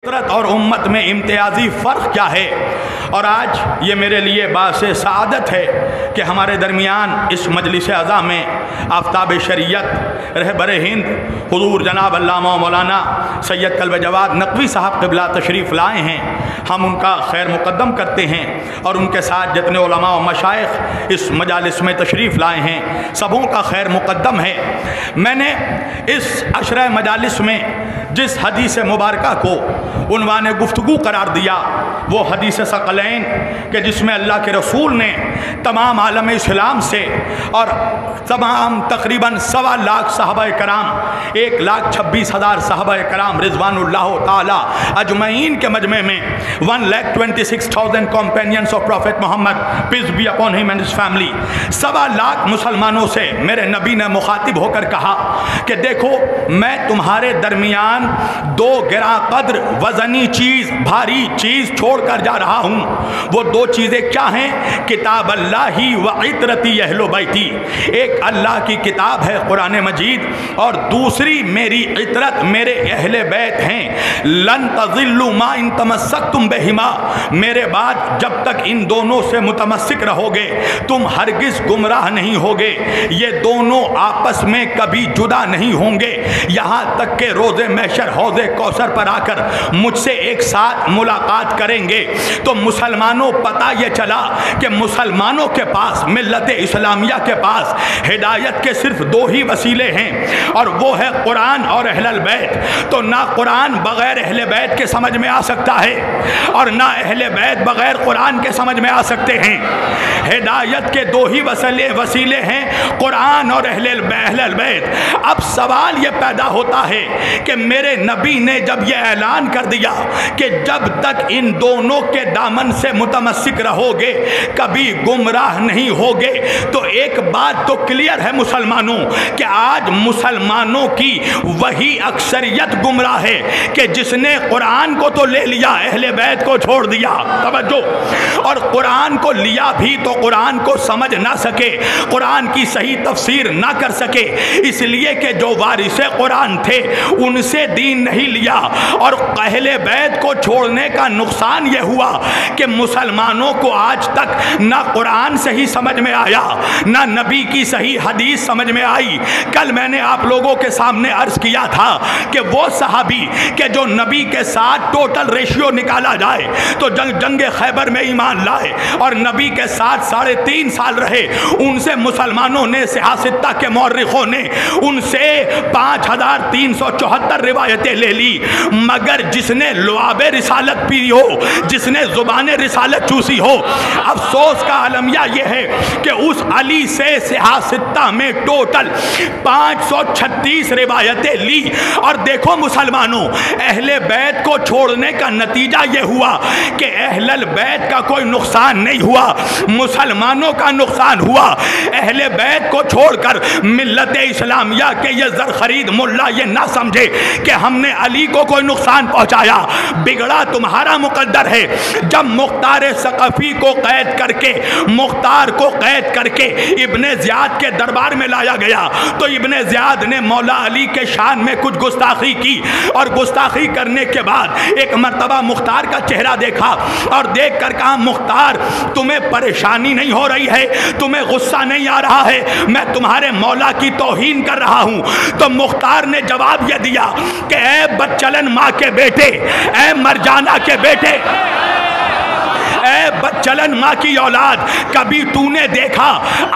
فطرت اور امت میں امتیازی فرق کیا ہے؟ اور آج یہ میرے لیے باعث سعادت ہے کہ ہمارے درمیان اس مجلس اعزا میں آفتاب شریعت رہبر ہند حضور جناب علامہ مولانا سید کلب جواد نقوی صاحب قبلہ تشریف لائے ہیں۔ ہم ان کا خیر مقدم کرتے ہیں اور ان کے ساتھ جتنے علماء و مشائخ اس مجالس میں تشریف لائے ہیں سبوں کا خیر مقدم ہے۔ میں نے اس عشرہ مجالس میں جس حدیث مبارکہ کو عنوان گفتگو قرار دیا وہ حدیث ثقلین کہ جس میں اللہ کے رسول نے تمام عالم اسلام سے اور تمام تقریباً 1.25 لاکھ صحابہ کرام 1,26,000 صحابہ کرام رضوان اللہ تعالی اجمعین کے مجمع میں 1,26,000 companions of Prophet Muhammad peace be upon him and his family 1.25 lakh مسلمانوں سے میرے نبی نے مخاطب ہو کر کہا کہ دیکھو میں تمہارے درمیان 2 گراں قدر وزنی چیز بھاری چیز چھوڑ کر جا رہا ہوں۔ وہ 2 چیزیں کیا ہیں؟ کتاب اللہ و عطرتی اہل بیتی، ایک اللہ کی کتاب ہے قرآن مجید اور دوسری میری عطرت میرے اہل بیت ہیں۔ لن تضلوا ما ان تمسکتم بہما، میرے بعد جب تک ان دونوں سے متمسک رہو گے تم ہرگز گمراہ نہیں ہوگے، یہ دونوں آپس میں کبھی جدا نہیں ہوں گے یہاں تک کہ روز محشر حوض کوثر پر آ کر مجھ سے ایک ساتھ ملاقات کریں گے۔ تو مسلمانوں پتہ یہ چلا کہ مسلمانوں کے پاس ملت اسلامیہ کے پاس ہدایت کے صرف 2 ہی وسیلے ہیں اور وہ ہے قرآن اور اہل البیت۔ تو نہ قرآن بغیر اہل بیت کے سمجھ میں آ سکتا ہے اور نہ اہل بیت بغیر قرآن کے سمجھ میں آ سکتے ہیں۔ ہدایت کے 2 ہی وسیلے ہیں قرآن اور اہل البیت۔ اب سوال یہ پیدا ہوتا ہے کہ میرے نبی نے جب یہ اعلان کر دیا کہ جب تک ان دونوں کے دامن سے متمسک رہو گے کبھی گمراہ نہیں ہوگے، تو ایک بات تو کلیئر ہے مسلمانوں کہ آج مسلمانوں کی وہی اکثریت گمراہ ہے کہ جس نے قرآن کو تو لے لیا اہل بیت کو چھوڑ دیا۔ توجہ، اور قرآن کو لیا بھی تو قرآن کو سمجھ نہ سکے، قرآن کی صحیح تفسیر نہ کر سکے، اس لیے کہ جو وارث قرآن تھے ان سے دین نہیں لیا۔ اور اہل بیت کو چھوڑنے کا نقصان یہ ہوا کہ مسلمانوں کو آج تک نہ قرآن صحیح سمجھ میں آیا نہ نبی کی صحیح حدیث سمجھ میں آئی۔ کل میں نے آپ لوگوں کے سامنے عرض کیا تھا کہ وہ صحابی کہ جو نبی کے ساتھ ٹوٹل ریشیو نکالا جائے تو جنگ خیبر میں ایمان لائے اور نبی کے ساتھ 3.5 سال رہے، ان سے مسلمانوں نے سیاستہ کے مورخوں نے ان سے 5,374 روایتیں لے لی، مگر جس نے لعاب رسالت پی ہو، جس نے زبان رسالت چوسی ہو، افسوس کا عالمیہ یہ ہے کہ اس علی سے سیاستہ میں ٹوٹل 536 روایتیں لی۔ اور دیکھو مسلمانوں، اہل بیت کو چھوڑنے کا نتیجہ یہ ہوا کہ اہل البیت کا کوئی نقصان نہیں ہوا، مسلمانوں کا نقصان ہوا۔ اہل بیت کو چھوڑ کر ملت اسلامیہ کے یہ زرخرید ملا یہ نہ سمجھے کہ ہم نے علی کو کوئی نقصان پہنچایا، بگڑا تمہارا مقدر ہے۔ جب مختار ثقفی کو قید کر کے مختار کو قید کر کے ابن زیاد کے دربار میں لایا گیا تو ابن زیاد نے مولا علی کے شان میں کچھ گستاخی کی اور گستاخی کرنے کے بعد ایک مرتبہ مختار کا چہرہ دیکھا اور دیکھ کر کہا مختار تمہیں پریشانی نہیں ہو رہی ہے، تمہیں غصہ نہیں آ رہا ہے، میں تمہارے مولا کی توہین کر رہا ہوں۔ تو مختار نے جواب یہ دیا کہ اے بچلن ماں کے بیٹے، اے مرجانہ کے بیٹے، اے بچلن ماں کی اولاد، کبھی تو نے دیکھا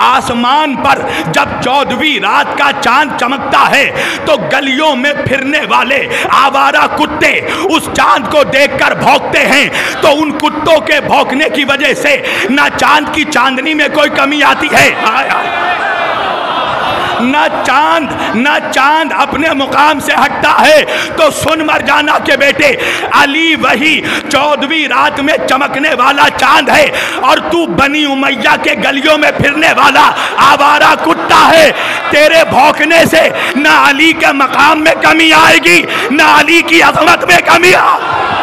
آسمان پر جب 14ویں رات کا چاند چمکتا ہے تو گلیوں میں پھرنے والے آوارہ کتے اس چاند کو دیکھ کر بھونکتے ہیں، تو ان کتوں کے بھونکنے کی وجہ سے نہ چاند کی چاندنی میں کوئی کمی آتی ہے، نہ چاند اپنے مقام سے ہٹتا ہے۔ تو سن مرجانہ کے بیٹے، علی وہی 14ویں رات میں چمکنے والا چاند ہے اور تو بنی امیہ کے گلیوں میں پھرنے والا آوارہ کتا ہے۔ تیرے بھونکنے سے نہ علی کے مقام میں کمی آئے گی نہ علی کی عظمت میں کمی آئے گی۔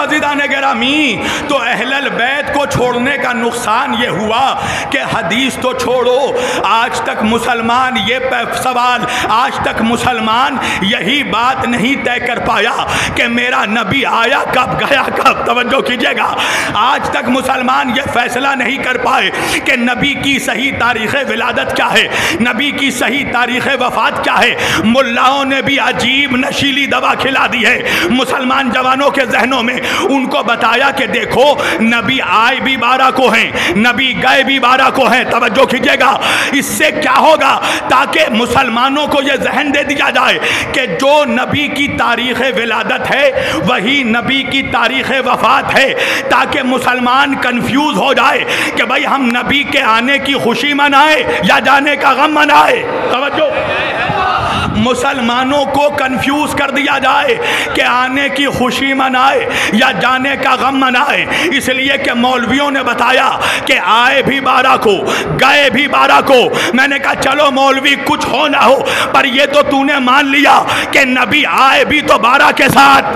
عزیزان گرامی، تو اہل البیت کو چھوڑنے کا نقصان یہ ہوا کہ حدیث تو چھوڑو، آج تک مسلمان یہ سوال، آج تک مسلمان یہی بات نہیں طے کر پایا کہ میرا نبی آیا کب گیا کب۔ توجہ کیجئے گا، آج تک مسلمان یہ فیصلہ نہیں کر پائے کہ نبی کی صحیح تاریخ ولادت کیا ہے، نبی کی صحیح تاریخ وفات کیا ہے۔ ملاؤں نے بھی عجیب نشیلی دوا کھلا دی ہے مسلمان جوانوں کے ذہنوں میں، ان کو بتایا کہ دیکھو نبی آئے بھی 12 کو ہیں، نبی گئے بھی 12 کو ہیں۔ توجہ کیجئے گا، اس سے کیا ہوگا، تاکہ مسلمانوں کو یہ ذہن دے دیا جائے کہ جو نبی کی تاریخ ولادت ہے وہی نبی کی تاریخ وفات ہے، تاکہ مسلمان کنفیوز ہو جائے کہ بھائی ہم نبی کے آنے کی خوشی منائے یا جانے کا غم منائے۔ توجہ، مسلمانوں کو کنفیوز کر دیا جائے کہ آنے کی خوشی منائے یا جانے کا غم منائے، اس لیے کہ مولویوں نے بتایا کہ آئے بھی 12 کو گئے بھی 12 کو۔ میں نے کہا چلو مولوی کچھ ہو نہ ہو، پر یہ تو تو نے مان لیا کہ نبی آئے بھی تو 12 کے ساتھ،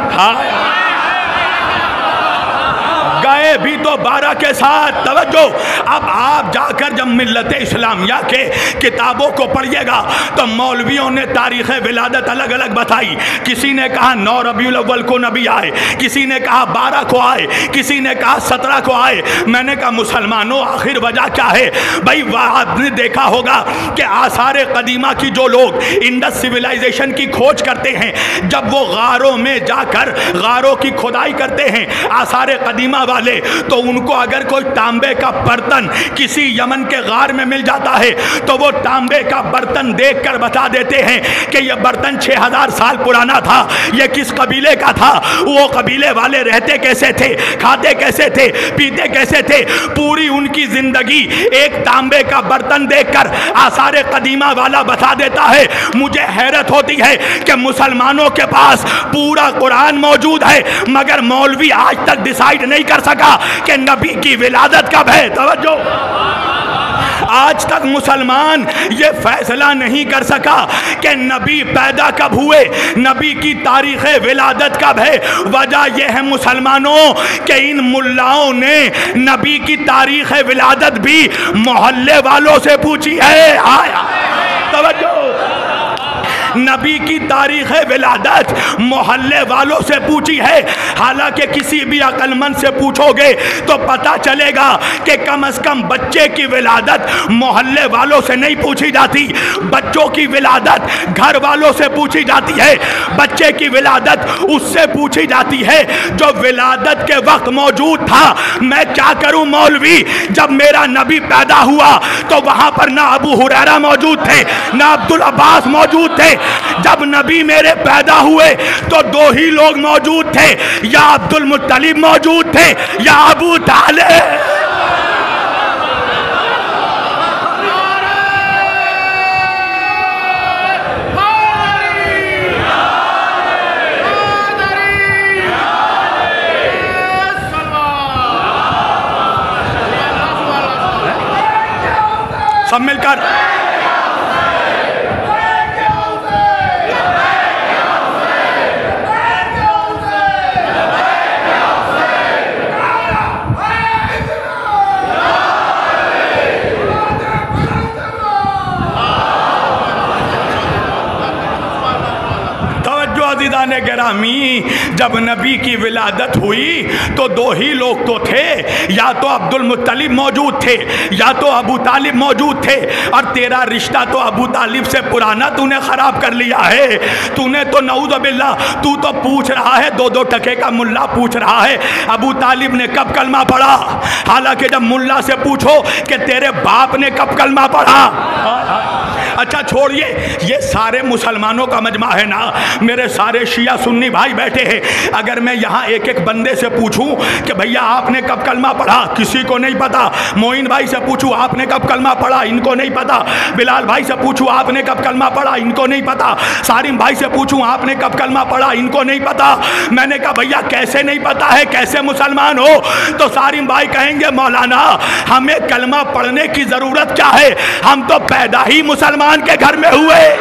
گئے بھی تو 12 کے ساتھ۔ توجہ، اب آپ جا کر جب ملت اسلامیہ کے کتابوں کو پڑھیے گا تو مولویوں نے تاریخ ولادت الگ الگ بتائی، کسی نے کہا 9 ربیع الاول کو نبی آئے، کسی نے کہا 12 کو آئے، کسی نے کہا 17 کو آئے۔ میں نے کہا مسلمانوں آخر وجہ کیا ہے؟ بھائی آپ نے دیکھا ہوگا کہ آثار قدیمہ کی جو لوگ انڈس سویلائزیشن کی کھوج کرتے ہیں، جب وہ غاروں میں جا کر غاروں کی کھدائی کرتے ہیں آثار قدیمہ والے، تو ان کو اگر کوئی تانبے کا برتن کسی یمن کے غار میں مل جاتا ہے تو وہ تانبے کا برتن دیکھ کر بتا دیتے ہیں کہ یہ برتن 6000 سال پرانا تھا، یہ کس قبیلے کا تھا، وہ قبیلے والے رہتے کیسے تھے، کھاتے کیسے تھے، پیتے کیسے تھے، پوری ان کی زندگی ایک تانبے کا برتن دیکھ کر آثار قدیمہ والا بتا دیتا ہے۔ مجھے حیرت ہوتی ہے کہ مسلمانوں کے پاس پورا قرآن موجود ہے مگر مولوی آج تک ڈیسائیڈ نہیں کر سکا کہ نبی کی ولادت کب ہے۔ توجہ، آج تک مسلمان یہ فیصلہ نہیں کر سکا کہ نبی پیدا کب ہوئے، نبی کی تاریخ ولادت کب ہے۔ وجہ یہ ہے مسلمانوں کہ ان ملاؤں نے نبی کی تاریخ ولادت بھی محلے والوں سے پوچھی ہے۔ توجہ، نبی کی تاریخ ولادت محلے والوں سے پوچھی ہے، حالانکہ کسی بھی عقل مند سے پوچھو گے تو پتہ چلے گا کہ کم از کم بچے کی ولادت محلے والوں سے نہیں پوچھی جاتی، بچوں کی ولادت گھر والوں سے پوچھی جاتی ہے، بچے کی ولادت اس سے پوچھی جاتی ہے جو ولادت کے وقت موجود تھا۔ میں کیا کروں مولوی، جب میرا نبی پیدا ہوا تو وہاں پر نہ ابو ہریرہ موجود تھے نہ عبدالعباس موجود تھے، جب نبی میرے پیدا ہوئے تو 2 ہی لوگ موجود تھے، یا عبد المطلب موجود تھے یا ابو طالب۔ سب مل کر عزیزان گرامی، جب نبی کی ولادت ہوئی تو 2 ہی لوگ تو تھے، یا تو عبد المطلب موجود تھے یا تو ابو طالب موجود تھے، اور تیرا رشتہ تو ابو طالب سے پرانا تو نے خراب کر لیا ہے۔ تو نے تو نعوذ باللہ، تو پوچھ رہا ہے 2 ٹکے کا ملا پوچھ رہا ہے ابو طالب نے کب کلمہ پڑھا، حالانکہ جب ملا سے پوچھو کہ تیرے باپ نے کب کلمہ پڑھا۔ اچھا چھوڑیے، یہ سارے مسلمانوں کا مجمع ہے نا، میرے سارے شیعہ سنی بھائی بیٹھے ہیں، اگر میں یہاں ایک ایک بندے سے پوچھوں کہ بھیا آپ نے کب کلمہ پڑھا، کسی کو نہیں پتا۔ معین بھائی سے پوچھوں آپ نے کب کلمہ پڑھا، ان کو نہیں پتا۔ بلال بھائی سے پوچھوں آپ نے کب کلمہ پڑھا، ان کو نہیں پتا۔ سارم بھائی سے پوچھوں آپ نے کب کلمہ پڑھا، ان کو نہیں پتا۔ میں نے کہا بھیا کیسے نہیں پتا ہے، کیسے مسلمان ہو؟ تو سارم بھائی کہیں گے مولانا ہمیں کلمہ پڑھنے کی ضرورت کیا ہے، ہم تو پیدا ہی مسلمان کے گھر میں ہوئے،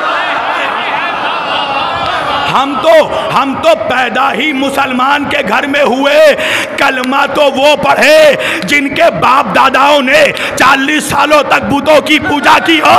ہم تو پیدا ہی مسلمان کے گھر میں ہوئے، کلمہ تو وہ پڑھے جن کے باپ داداؤں نے 40 سالوں تک بتوں کی پوجا کی ہو۔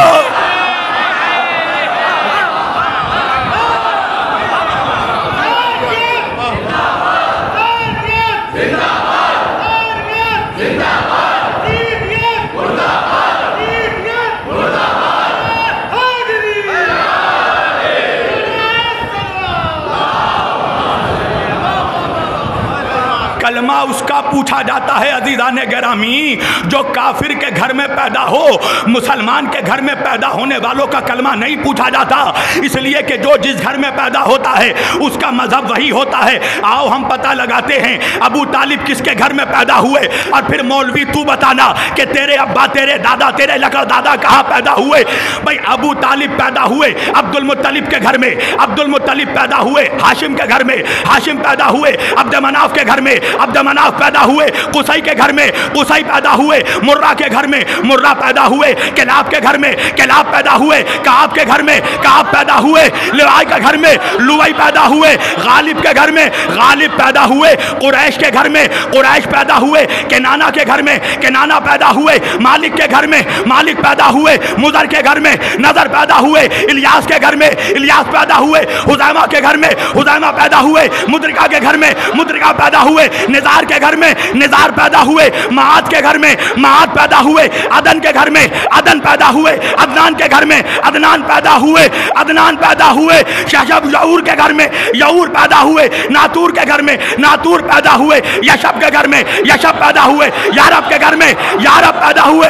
کلمہ اس کا پوچھا جاتا ہے عزیزان گرامی جو کافر کے گھر میں پیدا ہو، مسلمان کے گھر میں پیدا ہونے والوں کا کلمہ نہیں پوچھا جاتا، اس لیے کہ جو جس گھر میں پیدا ہوتا ہے اس کا مذہب وہی ہوتا ہے۔ آؤ ہم پتہ لگاتے ہیں ابو طالب کس کے گھر میں پیدا ہوئے، اور پھر مولوی تو بتانا کہ تیرے ابا، تیرے دادا، تیرے لکڑ دادا کہاں پیدا ہوئے۔ بھئی ابو طالب پیدا ہوئے عبد المطلب کے گھر میں، عبد المطلب پیدا ہوئے ہاشم کے گھر میں، ہاشم پیدا ہوئے عبد مناف کے گھر میں، عبد مناف پیدا ہوئے قصی کے گھر میں، قصی پیدا ہوئے مرہ کے گھر میں، مرہ پیدا ہوئے کلاب کے گھر میں، کلاب پیدا ہوئے کعب کے گھر میں، کعب پیدا ہوئے لوائی کے گھر میں، لوائی پیدا ہوئے غالب کے گھر میں، غالب پیدا ہوئے قریش کے گھر میں، قریش پیدا ہوئے کنانہ کے گھر میں، کنانہ پیدا ہوئے مالک کے گھر میں، مالک پیدا ہوئے مضر کے گھر میں، نضر پیدا ہوئے الیاس کے گھر میں، الیاس پیدا ہوئے حذیمہ کے گھر میں، حذیمہ پیدا ہوئے مدرکہ کے گھر میں، مدرکہ پیدا ہوئے نزار کے گھر میں، نزار پیدا ہوئے معاد کے گھر میں، معاد پیدا ہوئے عدن کے گھر میں، عدن پیدا ہوئے عدنان کے گھر میں، عدنان پیدا ہوئے، عدنان پیدا ہوئے ششب یعور کے گھر میں، یعور پیدا ہوئے ناتور کے گھر میں، ناتور پیدا ہوئے یشب کے گھر میں، یشب پیدا ہوئے یارب کے گھر میں، یارب پیدا ہوئے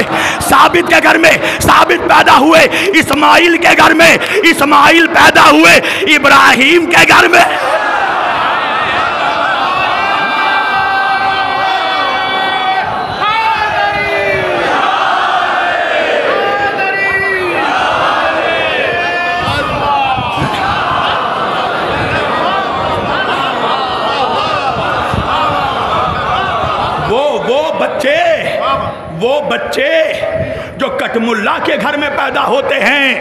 ثابت کے گھر میں، ثابت پیدا ہوئے اسماعیل کے گھر میں، اسماعیل پیدا ہوئے ابراہیم کے گھر میں۔ وہ بچے جو کٹم اللہ کے گھر میں پیدا ہوتے ہیں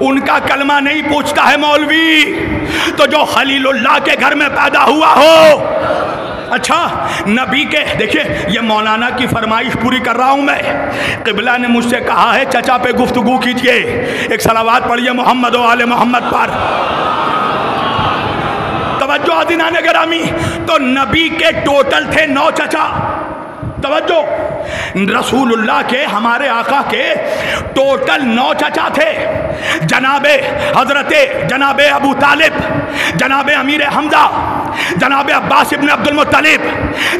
ان کا کلمہ نہیں پوچھتا ہے مولوی، تو جو خلیل اللہ کے گھر میں پیدا ہوا ہو، اچھا نبی کے، دیکھیں یہ مولانا کی فرمائش پوری کر رہا ہوں میں، قبلہ نے مجھ سے کہا ہے چچا پہ گفتگو کیجئے، ایک صلوات پڑھیے محمد و آل محمد پر۔ توجہ عزیزان گرامی، تو نبی کے ٹوٹل تھے 9 چچا، توجہ، رسول اللہ کے، ہمارے آقا کے ٹوٹل 9 چچا تھے، جناب حضرت جناب ابو طالب، جناب امیر حمزہ، جناب عباس ابن عبد المطلب،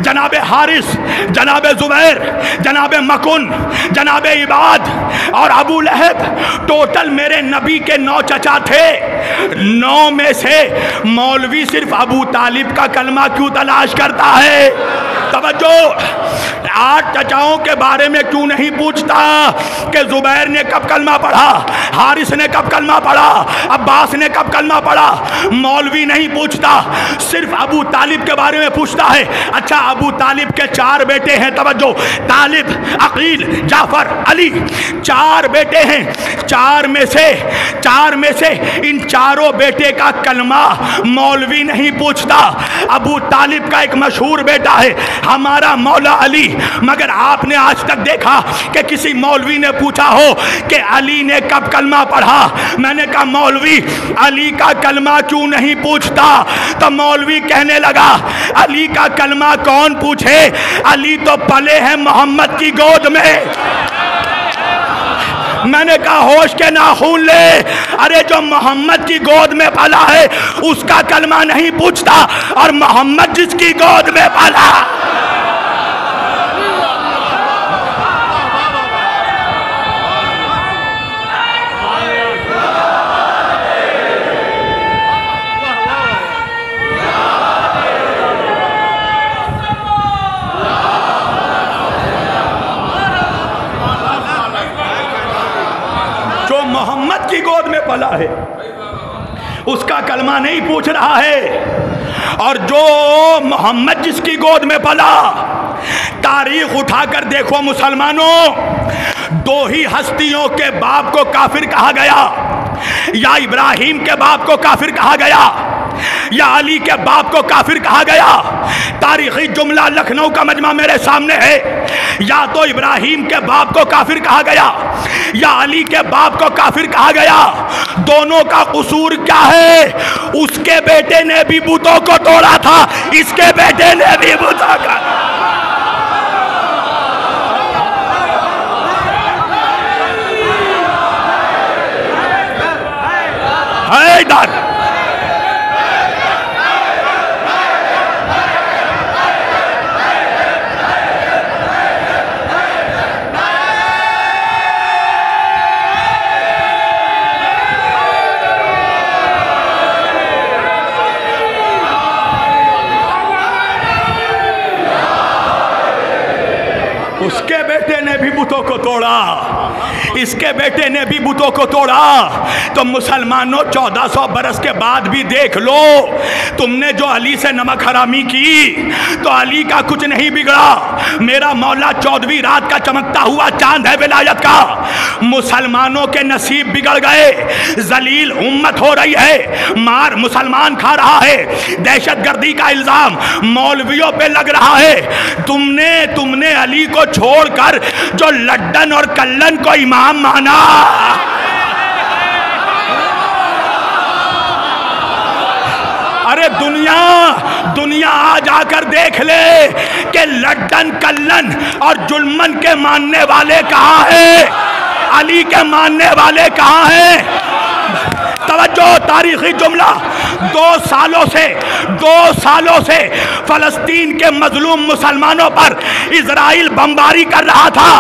جناب حارث، جناب زبیر، جناب مکن، جناب عباد اور ابو لہب، ٹوٹل میرے نبی کے 9 چچا تھے۔ 9 میں سے مولوی صرف ابو طالب کا کلمہ کیوں تلاش کرتا ہے؟ توجہ، 8 چچاؤں کے بارے میں کیوں نہیں پوچھتا کہ زبیر نے کب کلمہ پڑھا، حارث نے کب کلمہ پڑھا، عباس نے کب کلمہ پڑھا؟ مولوی نہیں پوچھتا، صرف ابو طالب کے بارے میں پوچھتا ہے۔ اچھا ابو طالب کے 4 بیٹے ہیں، توجہ، طالب، عقیل، جعفر، علی، 4 بیٹے ہیں، 4 میں سے ان 4 بیٹے کا کلمہ مولوی نہیں پوچھتا۔ ابو طالب کا ایک مشہور بیٹا ہے ہمارا مولا علی، مگر آپ نے آج تک دیکھا کہ کسی مولوی نے پوچھا ہو کہ علی نے کب کلمہ پڑھا؟ میں نے کہا مولوی علی کا کلمہ کیوں نہیں پوچھتا؟ تو مولوی کہنے لگا علی کا کلمہ کون پوچھے، علی تو پلے ہیں محمد کی گود میں۔ میں نے کہا ہوش کے ناخون لے، ارے جو محمد کی گود میں پلا ہے اس کا کلمہ نہیں پوچھتا، اور محمد جس کی گود میں پلا۔ محمد کی گود میں پلا ہے اس کا کلمہ نہیں پوچھ رہا ہے، اور جو محمد جس کی گود میں پلا، تاریخ اٹھا کر دیکھو مسلمانوں، 2 ہی ہستیوں کے باپ کو کافر کہا گیا، یا ابراہیم کے باپ کو کافر کہا گیا، یا علی کے باپ کو کافر کہا گیا؟ تاریخی جملہ لکھنؤ کا مجمع میرے سامنے ہے. یا تو ابراہیم کے باپ کو کافر کہا گیا یا علی کے باپ کو کافر کہا گیا. دونوں کا قصور کیا ہے؟ اس کے بیٹے نے بھی بتوں کو توڑا تھا، اس کے بیٹے نے بھی بتوں کا. حیدر اس کے بیٹے نے بھی بتوں کو توڑا، اس کے بیٹے نے بھی بتوں کو توڑا. تو مسلمانوں 1400 برس کے بعد بھی دیکھ لو، تم نے جو علی سے نمک حرامی کی تو علی کا کچھ نہیں بگڑا. میرا مولا 14ویں رات کا چمکتا ہوا چاند ہے ولایت کا. مسلمانوں کے نصیب بگڑ گئے، ذلیل امت ہو رہی ہے، مار مسلمان کھا رہا ہے، دہشت گردی کا الزام مولویوں پہ لگ رہا ہے. تم نے علی کو چھوڑ کر جو لڈن اور کلن کو امام مانا. ارے دنیا آج آ کر دیکھ لے کہ لڈن کلن اور جلمن کے ماننے والے کہاں ہیں، علی کے ماننے والے کہاں ہیں. توجہ، تاریخی جملہ، 2 سالوں سے فلسطین کے مظلوم مسلمانوں پر اسرائیل بمباری کر رہا تھا،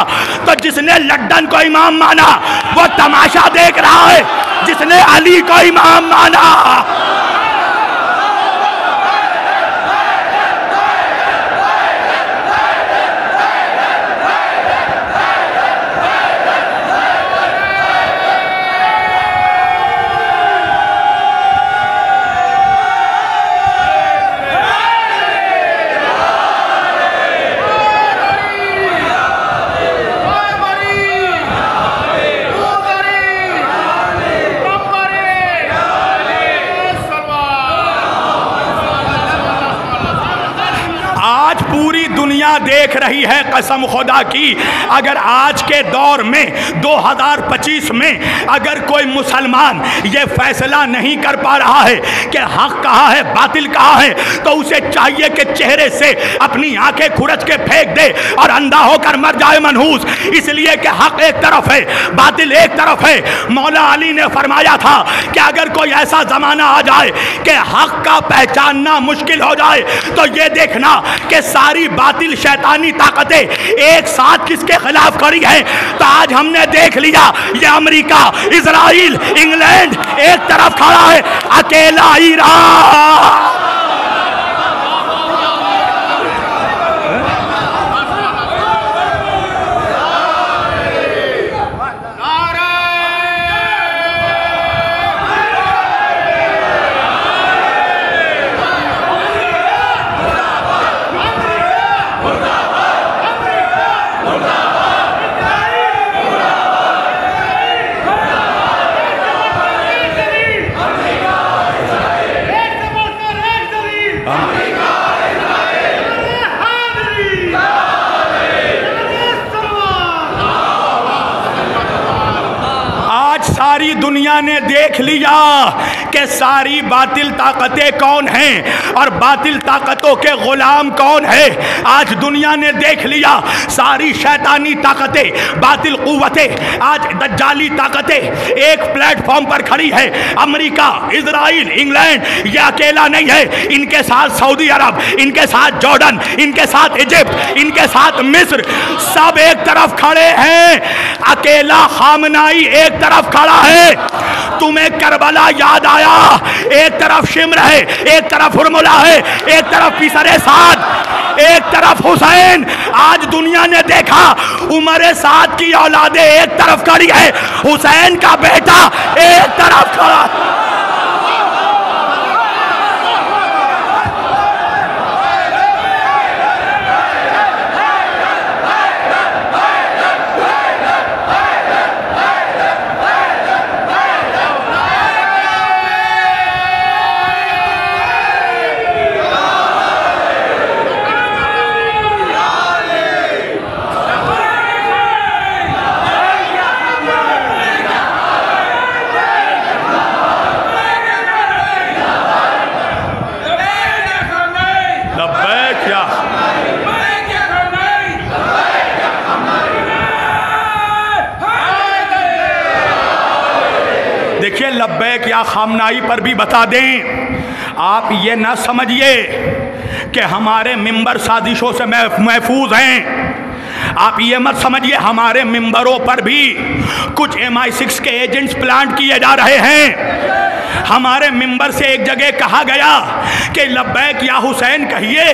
تو جس نے لڈن کو امام مانا وہ تماشا دیکھ رہا ہے، جس نے علی کو امام مانا. پوری دنیا دیکھ رہی ہے، قسم خدا کی اگر آج کے دور میں 2025 میں اگر کوئی مسلمان یہ فیصلہ نہیں کر پا رہا ہے کہ حق کہاں ہے باطل کہاں ہے، تو اسے چاہیے کہ چہرے سے اپنی آنکھیں کھرچ کے پھینک دے اور اندھا ہو کر مر جائے منحوس. اس لیے کہ حق ایک طرف ہے، باطل ایک طرف ہے. مولا علی نے فرمایا تھا کہ اگر کوئی ایسا زمانہ آ جائے کہ حق کا پہچاننا مشکل ہو جائے تو یہ دیکھنا کہ ساری باطل شیطانی طاقتیں ایک ساتھ کس کے خلاف کھڑی ہیں. تو آج ہم نے دیکھ لیا یہ امریکہ، اسرائیل، انگلینڈ ایک طرف کھڑا ہے، اکیلا ایران. ساری دنیا نے دیکھ لیا کہ ساری باطل طاقتیں کون ہیں اور باطل طاقتوں کے غلام کون ہیں. آج دنیا نے دیکھ لیا ساری شیطانی طاقتیں، باطل قوتیں، آج دجالی طاقتیں ایک پلیٹ فارم پر کھڑی ہے. امریکہ، اسرائیل، انگلینڈ یہ اکیلا نہیں ہے، ان کے ساتھ سعودی عرب، ان کے ساتھ جارڈن، ان کے ساتھ ایجپٹ، ان کے ساتھ مصر، سب ایک طرف کھڑے ہیں. اکیلا خامنائی ایک طرف کھڑا ہے. تمہیں کربلا یاد آیا؟ ایک طرف شمر ہے، ایک طرف ہرملہ ہے، ایک طرف پیسر سعد، ایک طرف حسین. آج دنیا نے دیکھا عمر سعد کی اولادیں ایک طرف کھڑی ہے، حسین کا بیٹا ایک طرف کھڑا. یا خامنائی پر بھی بتا دیں، آپ یہ نہ سمجھیے کہ ہمارے ممبر سازشوں سے محفوظ ہیں، آپ یہ مت سمجھیے ہمارے ممبروں پر بھی کچھ MI6 کے ایجنٹس پلانٹ کیے جا رہے ہیں۔ ہمارے ممبر سے ایک جگہ کہا گیا کہ لبیک یا حسین کہیے،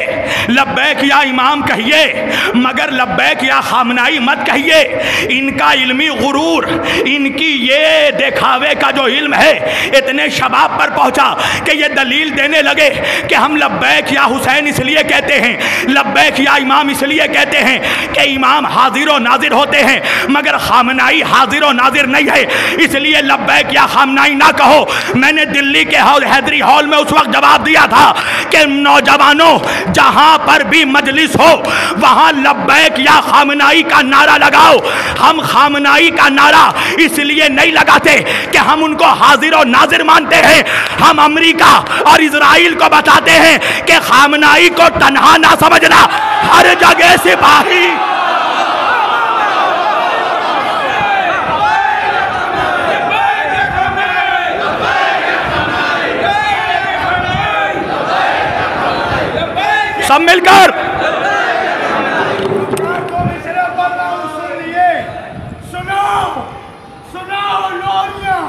لبیک یا امام کہیے، مگر لبیک یا خامنائی مت کہیے۔ ان کا علمی غرور، ان کی یہ دکھاوے کا جو علم ہے اتنے شباب پر پہنچا کہ یہ دلیل دینے لگے کہ ہم لبیک یا حسین اس لیے کہتے ہیں، لبیک یا امام اس لیے کہتے ہیں کہ امام حاضر و ناظر ہوتے ہیں، مگر خامنائی حاضر و ناظر نہیں ہے، اس لیے لبیک یا خامنائی نہ کہو۔ میں نے دلی کے حیدری ہال میں اس وقت جواب دیا تھا کہ نوجوانوں، جہاں پر بھی مجلس ہو وہاں لبیک یا خامنائی کا نعرہ لگاؤ۔ ہم خامنائی کا نعرہ اس لیے نہیں لگاتے کہ ہم ان کو حاضر و ناظر مانتے ہیں، ہم امریکہ اور اسرائیل کو بتاتے ہیں کہ خامنائی کو تنہا نہ سمجھنا، ہر جگہ سپاہی۔ سب مل کر سناؤ لوریاں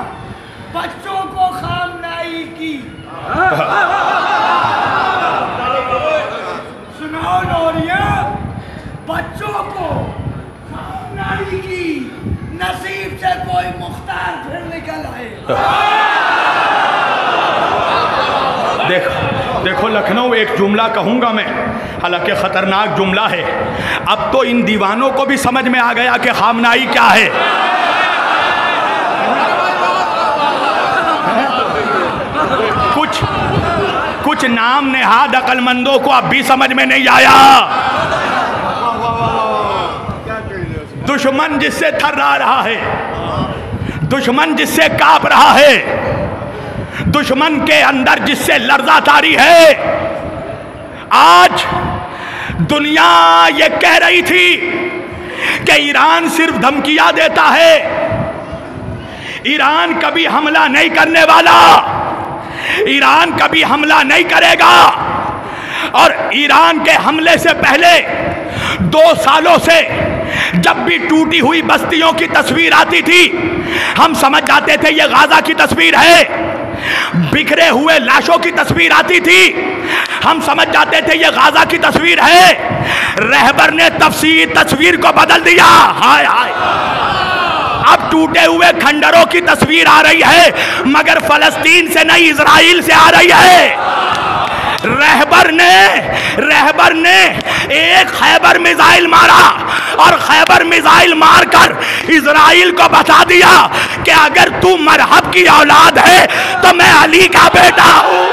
بچوں کو خامنائی کی، سناؤ لوریاں بچوں کو خامنائی کی، نصیب سے کوئی مختار پھر نکل آئے۔ دیکھو لکھنؤ، ایک جملہ کہوں گا میں، حالانکہ خطرناک جملہ ہے، اب تو ان دیوانوں کو بھی سمجھ میں آ گیا کہ خامنائی کیا ہے۔ کچھ نام نہاد عقل مندوں کو اب بھی سمجھ میں نہیں آیا۔ دشمن جس سے تھرا رہا ہے، دشمن جس سے کانپ رہا ہے، دشمن کے اندر جس سے لرزہ طاری ہے، آج دنیا یہ کہہ رہی تھی کہ ایران صرف دھمکیاں دیتا ہے، ایران کبھی حملہ نہیں کرنے والا، ایران کبھی حملہ نہیں کرے گا، اور ایران کے حملے سے پہلے 2 سالوں سے جب بھی ٹوٹی ہوئی بستیوں کی تصویر آتی تھی ہم سمجھ جاتے تھے یہ غازہ کی تصویر ہے، بکھرے ہوئے لاشوں کی تصویر آتی تھی ہم سمجھ جاتے تھے یہ غازہ کی تصویر ہے۔ رہبر نے تصویر کو بدل دیا، ہائے ہائے، اب ٹوٹے ہوئے کھنڈروں کی تصویر آ رہی ہے، مگر فلسطین سے نہیں اسرائیل سے آ رہی ہے۔ رہبر نے ایک خیبر میزائل مارا اور خیبر میزائل مار کر اسرائیل کو بتا دیا کہ اگر تو مرحب کی اولاد ہے تو میں علی کا بیٹا ہوں۔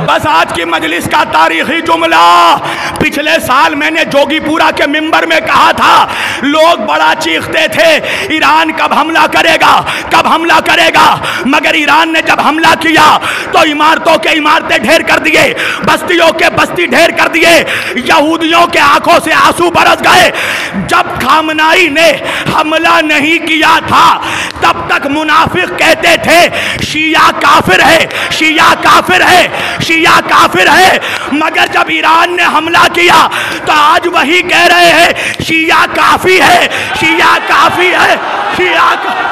بس آج کی مجلس کا تاریخی جملہ، پچھلے سال میں نے جوگی پورا کے ممبر میں کہا تھا، لوگ بڑا چیختے تھے ایران کب حملہ کرے گا، کب حملہ کرے گا، مگر ایران نے جب حملہ کیا تو عمارتوں کے عمارتیں ڈھیر کر دیے، بستیوں کے بستی ڈھیر کر دیے، یہودیوں کے آنکھوں سے آنسو برس گئے۔ جب خامنائی نے حملہ نہیں کیا تھا تب تک منافق کہتے تھے شیعہ کافر ہے، شیعہ کافر ہے، شیعہ کافر ہے، مگر جب ایران نے حملہ کیا تو آج وہی کہہ رہے ہیں شیعہ کافی ہے، شیعہ کافی ہے، شیعہ کافی۔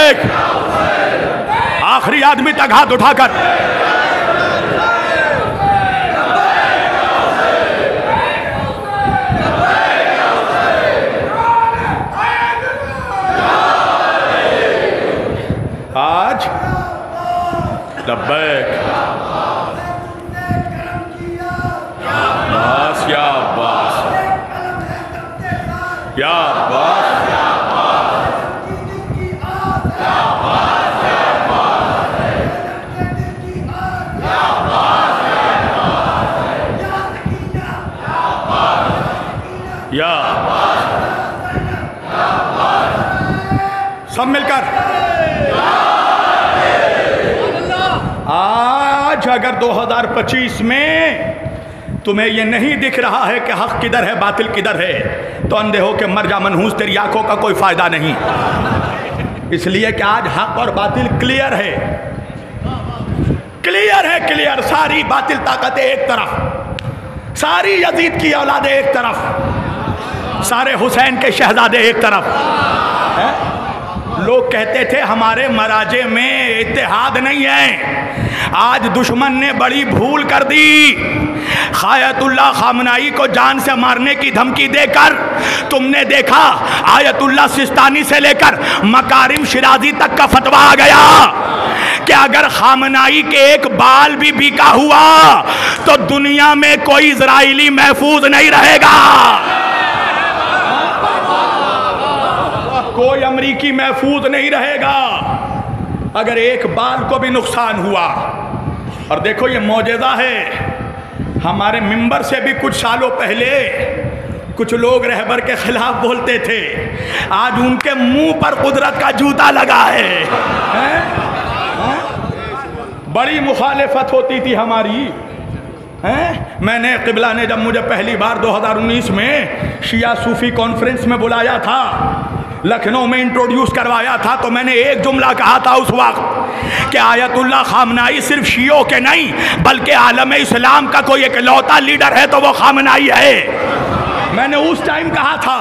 لبیک. آخری آدمی تک ہاتھ اٹھا کر آج لبیک. عباس یا عباس یا عباس یا سب مل کر. آج اگر 2025 میں تمہیں یہ نہیں دکھ رہا ہے کہ حق کدھر ہے باطل کدھر ہے تو اندھے ہو کے مر جا منحوس، تیری آنکھوں کا کوئی فائدہ نہیں. اس لیے کہ آج حق اور باطل کلیئر ہے، کلیئر ہے، کلیئر. ساری باطل طاقتیں ایک طرف، ساری یزید کی اولادیں ایک طرف، سارے حسین کے شہزادے ایک طرف. لوگ کہتے تھے ہمارے مراجع میں اتحاد نہیں ہے. آج دشمن نے بڑی بھول کر دی. آیت اللہ خامنائی کو جان سے مارنے کی دھمکی دے کر تم نے دیکھا آیت اللہ سستانی سے لے کر مکارم شیرازی تک کا فتویٰ آ گیا کہ اگر خامنائی کے ایک بال بھی بیکا ہوا تو دنیا میں کوئی اسرائیلی محفوظ نہیں رہے گا، کوئی امریکی محفوظ نہیں رہے گا اگر ایک بال کو بھی نقصان ہوا. اور دیکھو یہ معجزہ ہے. ہمارے ممبر سے بھی کچھ سالوں پہلے کچھ لوگ رہبر کے خلاف بولتے تھے، آج ان کے منہ پر قدرت کا جوتا لگا ہے. بڑی مخالفت ہوتی تھی ہماری. میں نے قبلہ نے جب مجھے پہلی بار 2019 میں شیعہ صوفی کانفرنس میں بلایا تھا، لکھنؤ میں انٹروڈیوس کروایا تھا، تو میں نے ایک جملہ کہا تھا اس وقت کہ آیت اللہ خامنائی صرف شیعوں کے نہیں بلکہ عالم اسلام کا کوئی ایک لوتا لیڈر ہے تو وہ خامنائی ہے. میں نے اس ٹائم کہا تھا.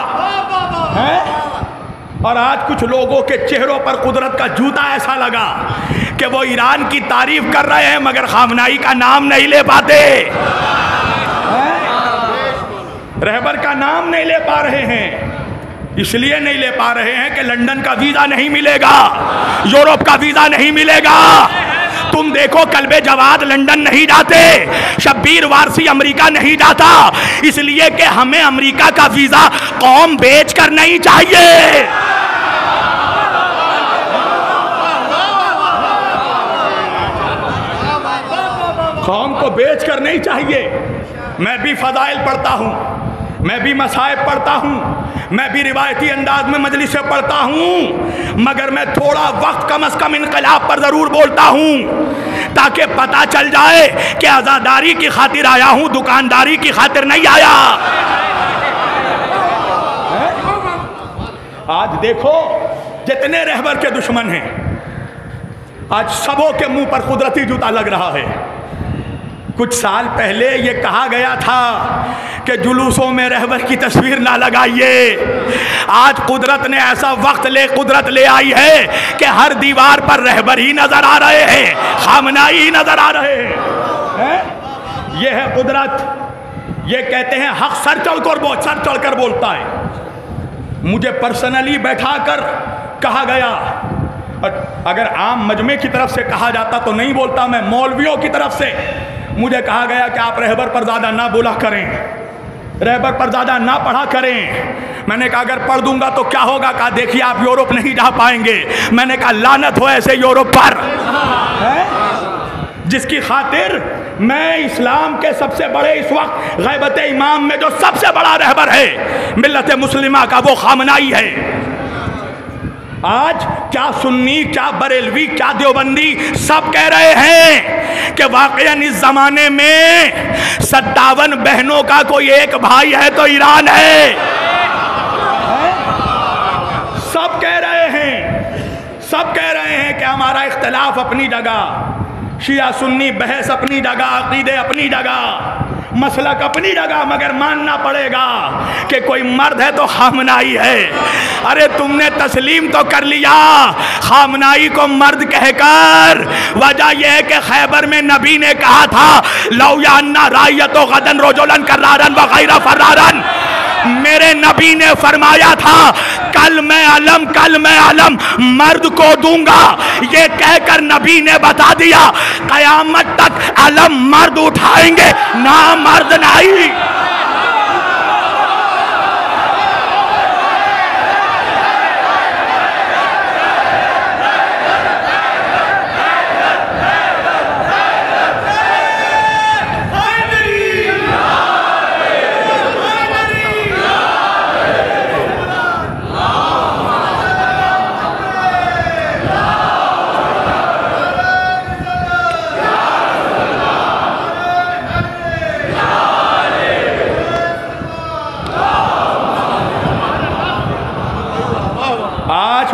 اور آج کچھ لوگوں کے چہروں پر قدرت کا جوتا ایسا لگا کہ وہ ایران کی تعریف کر رہے ہیں مگر خامنائی کا نام نہیں لے پاتے، رہبر کا نام نہیں لے پا رہے ہیں. اس لیے نہیں لے پا رہے ہیں کہ لندن کا ویزا نہیں ملے گا، یورپ کا ویزا نہیں ملے گا. تم دیکھو کلب جواد لندن نہیں جاتے، شبیر وارسی امریکہ نہیں جاتا، اس لیے کہ ہمیں امریکہ کا ویزا قوم بیچ کر نہیں چاہیے. قوم کو بیچ کر نہیں چاہیے. میں بھی فضائل پڑھتا ہوں، میں بھی مصائب پڑھتا ہوں، میں بھی روایتی انداز میں مجلسیں پڑھتا ہوں، مگر میں تھوڑا وقت کم از کم انقلاب پر ضرور بولتا ہوں تاکہ پتہ چل جائے کہ آزاداری کی خاطر آیا ہوں، دکانداری کی خاطر نہیں آیا. آج دیکھو جتنے رہبر کے دشمن ہیں آج سبوں کے منہ پر قدرتی جوتا لگ رہا ہے. کچھ سال پہلے یہ کہا گیا تھا کہ جلوسوں میں رہبر کی تصویر نہ لگائیے. آج قدرت نے ایسا وقت قدرت لے آئی ہے کہ ہر دیوار پر رہبر ہی نظر آ رہے ہیں، خامنائی ہی نظر آ رہے ہیں. یہ ہے قدرت. یہ کہتے ہیں حق سر چڑھ کر بولتا ہے. مجھے پرسنلی بیٹھا کر کہا گیا، اگر عام مجمع کی طرف سے کہا جاتا تو نہیں بولتا، میں مولویوں کی طرف سے مجھے کہا گیا کہ آپ رہبر پر زیادہ نہ بولا کریں، رہبر پر زیادہ نہ پڑھا کریں. میں نے کہا اگر پڑھ دوں گا تو کیا ہوگا؟ کہا دیکھیے آپ یورپ نہیں جا پائیں گے. میں نے کہا لعنت ہو ایسے یورپ پر جس کی خاطر میں اسلام کے سب سے بڑے اس وقت غیبت امام میں جو سب سے بڑا رہبر ہے ملت مسلمہ کا وہ خامنائی ہے. آج کیا سنی، کیا بریلوی، کیا دیوبندی سب کہہ رہے ہیں کہ واقعاً اس زمانے میں 57 بہنوں کا کوئی ایک بھائی ہے تو ایران ہے. سب کہہ رہے ہیں کہ ہمارا اختلاف اپنی جگہ، شیعہ سنی بحث اپنی جگہ، عقیدے اپنی جگہ، مسلک اپنی جگہ، مگر ماننا پڑے گا کہ کوئی مرد ہے تو خامنائی ہے۔ ارے تم نے تسلیم تو کر لیا خامنائی کو مرد کہہ کر، وجہ یہ ہے کہ خیبر میں نبی نے کہا تھا لو یانا رایت و غدن رجلن کرارن وغیر فرارن، میرے نبی نے فرمایا تھا کل میں علم مرد کو دوں گا، یہ کہہ کر نبی نے بتا دیا قیامت تک علم مرد اٹھائیں گے، نہ مرد نہیں۔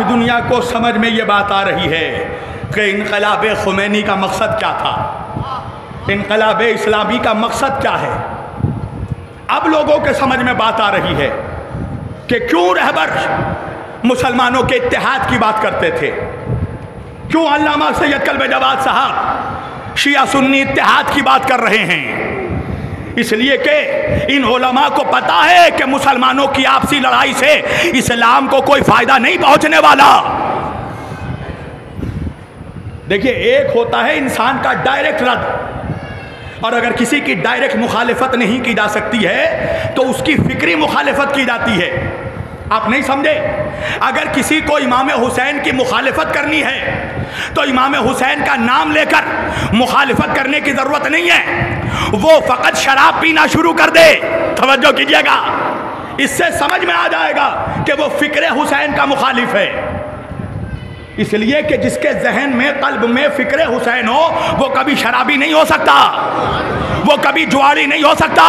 دنیا کو سمجھ میں یہ بات آ رہی ہے کہ انقلاب خمینی کا مقصد کیا تھا، انقلاب اسلامی کا مقصد کیا ہے۔ اب لوگوں کے سمجھ میں بات آ رہی ہے کہ کیوں رہبر مسلمانوں کے اتحاد کی بات کرتے تھے، کیوں علامہ سید کلب جواد صاحب شیعہ سنی اتحاد کی بات کر رہے ہیں۔ اس لیے کہ ان علماء کو پتا ہے کہ مسلمانوں کی آپسی لڑائی سے اسلام کو کوئی فائدہ نہیں پہنچنے والا۔ دیکھیے، ایک ہوتا ہے انسان کا ڈائریکٹ رد، اور اگر کسی کی ڈائریکٹ مخالفت نہیں کی جا سکتی ہے تو اس کی فکری مخالفت کی جاتی ہے۔ آپ نہیں سمجھے؟ اگر کسی کو امام حسین کی مخالفت کرنی ہے تو امام حسین کا نام لے کر مخالفت کرنے کی ضرورت نہیں ہے، وہ فقط شراب پینا شروع کر دے، توجہ کیجئے گا، اس سے سمجھ میں آ جائے گا کہ وہ فکر حسین کا مخالف ہے۔ اس لیے کہ جس کے ذہن میں قلب میں فکر حسین ہو وہ کبھی شرابی نہیں ہو سکتا، وہ کبھی جواری نہیں ہو سکتا۔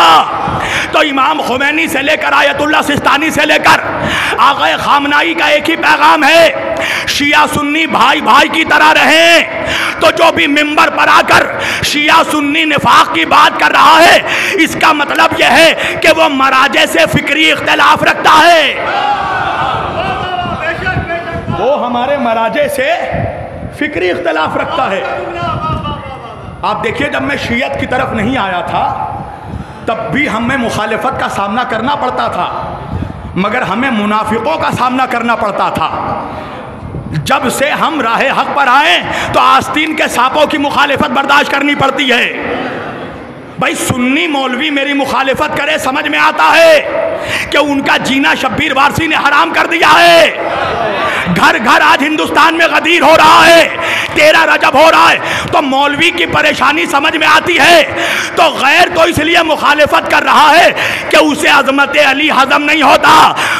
تو امام خمینی سے لے کر آیت اللہ سستانی سے لے کر آقا خامنائی کا ایک ہی پیغام ہے، شیعہ سنی بھائی بھائی کی طرح رہیں۔ تو جو بھی منبر پر آ کر شیعہ سنی نفاق کی بات کر رہا ہے، اس کا مطلب یہ ہے کہ وہ مراجع سے فکری اختلاف رکھتا ہے، وہ ہمارے مراجع سے فکری اختلاف رکھتا ہے۔ آپ دیکھیے، جب میں شیعت کی طرف نہیں آیا تھا تب بھی ہمیں مخالفت کا سامنا کرنا پڑتا تھا، مگر ہمیں منافقوں کا سامنا کرنا پڑتا تھا۔ جب سے ہم راہ حق پر آئیں تو آستین کے سانپوں کی مخالفت برداشت کرنی پڑتی ہے۔ بھائی سنی مولوی میری مخالفت کرے، سمجھ میں آتا ہے کہ ان کا جینا شبیر وارسی نے حرام کر دیا ہے۔ گھر گھر آج ہندوستان میں غدیر ہو رہا ہے، 13 رجب ہو رہا ہے، تو مولوی کی پریشانی سمجھ میں آتی ہے۔ تو غیر تو اس لیے مخالفت کر رہا ہے کہ اسے عظمت علی ہضم نہیں ہوتا،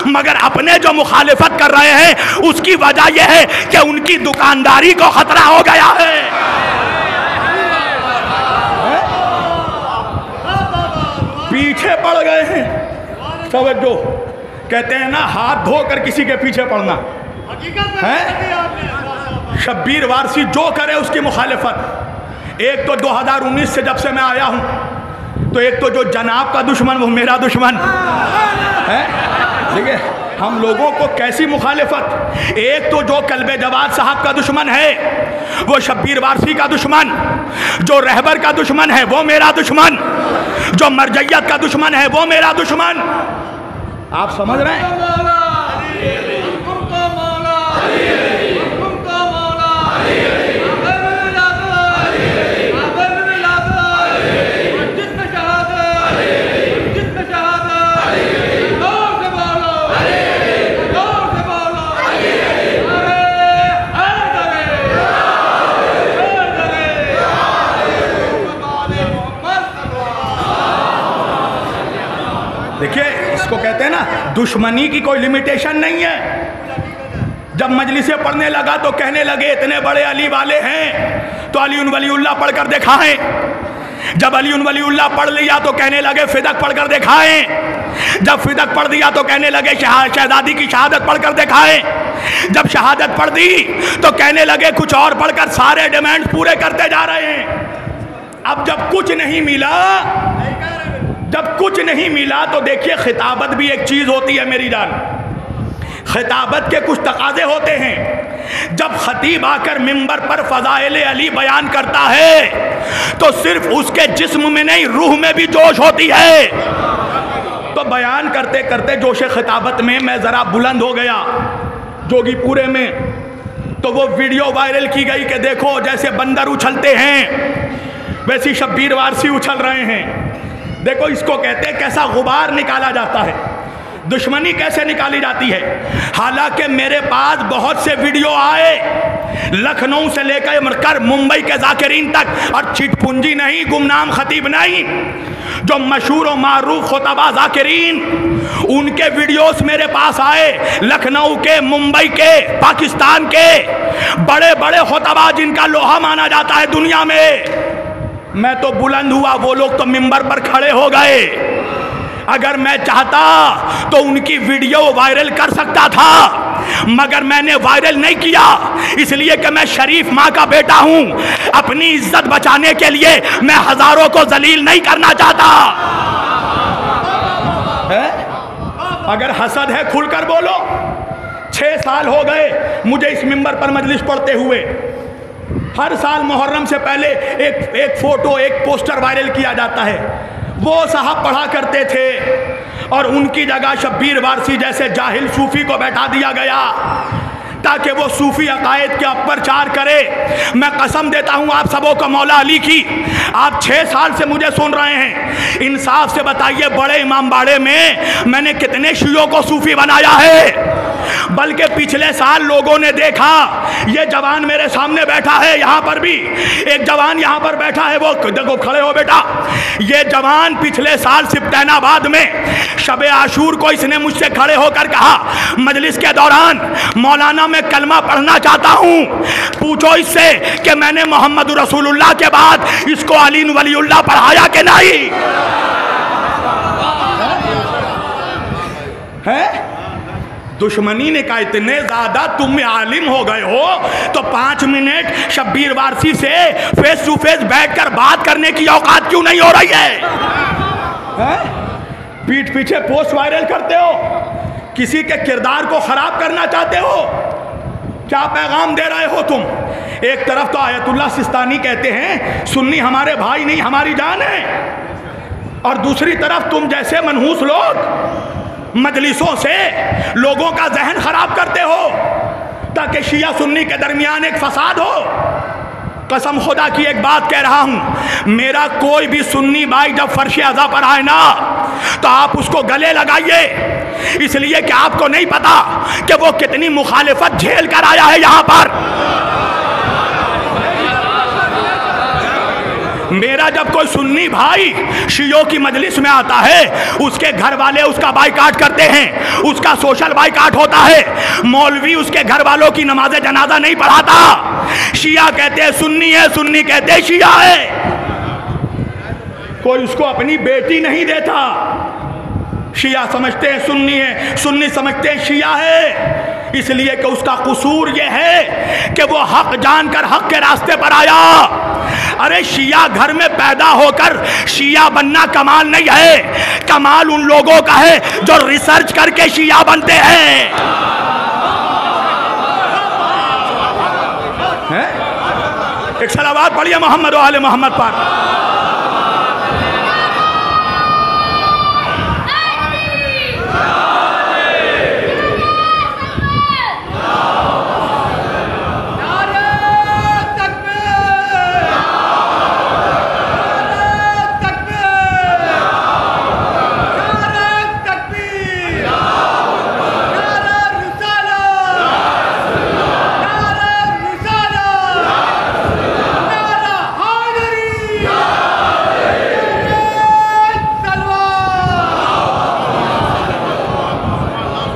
مگر اپنے جو مخالفت کر رہے ہیں اس کی وجہ یہ ہے کہ ان کی دکانداری کو خطرہ ہو گیا ہے۔ پیچھے پڑ گئے ہیں، توجہ، کہتے ہیں نا ہاتھ دھو کر کسی کے پیچھے پڑنا ہے۔ شبیر وارسی جو کرے اس کی مخالفت، ایک تو 2019 سے جب سے میں آیا ہوں تو ایک تو جو جناب کا دشمن وہ میرا دشمن ہے۔ دیکھیں ہم لوگوں کو کیسی مخالفت، ایک تو جو کلب جواد صاحب کا دشمن ہے وہ شبیر وارسی کا دشمن، جو رہبر کا دشمن ہے وہ میرا دشمن، جو مرجعیت کا دشمن ہے وہ میرا دشمن۔ آپ سمجھ رہے ہیں؟ دیکھیے اس کو کہتے ہیں نا دشمنی کی کوئی لمیٹیشن نہیں ہے۔ جب مجلسیں پڑھنے لگا تو کہنے لگے اتنے بڑے علی والے ہیں تو علی ولی اللہ پڑھ کر دکھائیں، جب علی ولی اللہ پڑھ لیا تو کہنے لگے فدق پڑھ کر دکھائیں، جب فدق پڑھ دیا تو کہنے لگے شہزادی کی شہادت پڑھ کر دکھائیں، جب شہادت پڑھ دی تو کہنے لگے کچھ اور پڑھ کر سارے ڈیمانڈ پورے کرتے جا رہے ہیں۔ اب جب کچھ نہیں ملا جب کچھ نہیں ملا تو دیکھیے خطابت بھی ایک چیز ہوتی ہے میری جان، خطابت کے کچھ تقاضے ہوتے ہیں. جب خطیب آ کر منبر پر فضائل علی بیان کرتا ہے تو صرف اس کے جسم میں نہیں روح میں بھی جوش ہوتی ہے. تو بیان کرتے کرتے جوش خطابت میں ذرا بلند ہو گیا جوگی پورے میں، تو وہ ویڈیو وائرل کی گئی کہ دیکھو جیسے بندر اچھلتے ہیں ویسی شبیر وارسی اچھل رہے ہیں. دیکھو اس کو کہتے ہیں کیسا غبار نکالا جاتا ہے، دشمنی کیسے نکالی جاتی ہے. حالانکہ میرے پاس بہت سے ویڈیو آئے لکھنؤ سے لے کر ممبئی کے ذاکرین تک، اور چٹ پنجی نہیں، گمنام خطیب نہیں، جو مشہور و معروف خطبہ ذاکرین ان کے ویڈیوز میرے پاس آئے، لکھنؤ کے، ممبئی کے، پاکستان کے بڑے بڑے خطبہ جن کا لوہا مانا جاتا ہے دنیا میں. میں تو بلند ہوا، وہ لوگ تو منبر پر کھڑے ہو گئے. اگر میں چاہتا تو ان کی ویڈیو وائرل کر سکتا تھا، مگر میں نے وائرل نہیں کیا، اس لیے کہ میں شریف ماں کا بیٹا ہوں. اپنی عزت بچانے کے لیے میں ہزاروں کو ذلیل نہیں کرنا چاہتا. اگر حسد ہے کھل کر بولو. 6 سال ہو گئے مجھے اس منبر پر مجلس پڑھتے ہوئے. ہر سال محرم سے پہلے ایک فوٹو، ایک پوسٹر وائرل کیا جاتا ہے. وہ صاحب پڑھا کرتے تھے اور ان کی جگہ شبیر وارسی جیسے جاہل صوفی کو بیٹھا دیا گیا تاکہ وہ صوفی عقائد کے پرچار کرے. میں قسم دیتا ہوں آپ سبوں کو مولا علی کی، آپ 6 سال سے مجھے سن رہے ہیں. انصاف سے بتائیے بڑے امام باڑے میں نے کتنے شیعوں کو صوفی بنایا ہے؟ بلکہ پچھلے سال لوگوں نے دیکھا، یہ جوان میرے سامنے بیٹھا ہے، یہاں پر بھی ایک جوان یہاں پر بیٹھا ہے، وہ دیکھو کھڑے ہو بیٹا. یہ جوان پچھلے سال سبتین آباد میں شب عاشور کو اس نے مجھ سے کھڑے ہو کر کہا مجلس کے دوران، مولانا میں کلمہ پڑھنا چاہتا ہوں، پوچھو اس سے کہ میں نے محمد رسول اللہ کے بعد اس کو علی ولی اللہ پڑھایا کہ نہیں ہے. دشمنی نے کہا اتنے زیادہ تم میں عالم ہو گئے ہو تو 5 منٹ شبیر وارسی سے فیس ٹو فیس بیٹھ کر بات کرنے کی اوقات کیوں نہیں ہو رہی ہے؟ پیٹھ پیچھے پوسٹ وائرل کرتے ہو، کسی کے کردار کو خراب کرنا چاہتے ہو. کیا پیغام دے رہے ہو تم؟ ایک طرف تو آیت اللہ سستانی کہتے ہیں سنی ہمارے بھائی نہیں ہماری جان ہے، اور دوسری طرف تم جیسے منحوس لوگ مجلسوں سے لوگوں کا ذہن خراب کرتے ہو تاکہ شیعہ سنی کے درمیان ایک فساد ہو. قسم خدا کی ایک بات کہہ رہا ہوں، میرا کوئی بھی سنی بھائی جب فرش اعضا پر آئے نا تو آپ اس کو گلے لگائیے، اس لیے کہ آپ کو نہیں پتا کہ وہ کتنی مخالفت جھیل کر آیا ہے یہاں پر. میرا جب کوئی سنی بھائی شیعوں کی مجلس میں آتا ہے، اس کے گھر والے اس کا بائیکاٹ کرتے ہیں، اس کا سوشل بائیکاٹ ہوتا ہے. مولوی اس کے گھر والوں کی نماز جنازہ نہیں پڑھاتا. شیعہ کہتے ہیں سنی ہے، سنی کہتے ہیں شیعہ ہے. کوئی اس کو اپنی بیٹی نہیں دیتا. شیعہ سمجھتے ہیں سنی ہے، سنی سمجھتے ہیں شیعہ ہے، اس لیے کہ اس کا قصور یہ ہے کہ وہ حق جان کر حق کے راستے پر آیا. ارے شیعہ گھر میں پیدا ہو کر شیعہ بننا کمال نہیں ہے، کمال ان لوگوں کا ہے جو ریسرچ کر کے شیعہ بنتے ہیں. ایک صلوات پڑھیے محمد و آل محمد پر.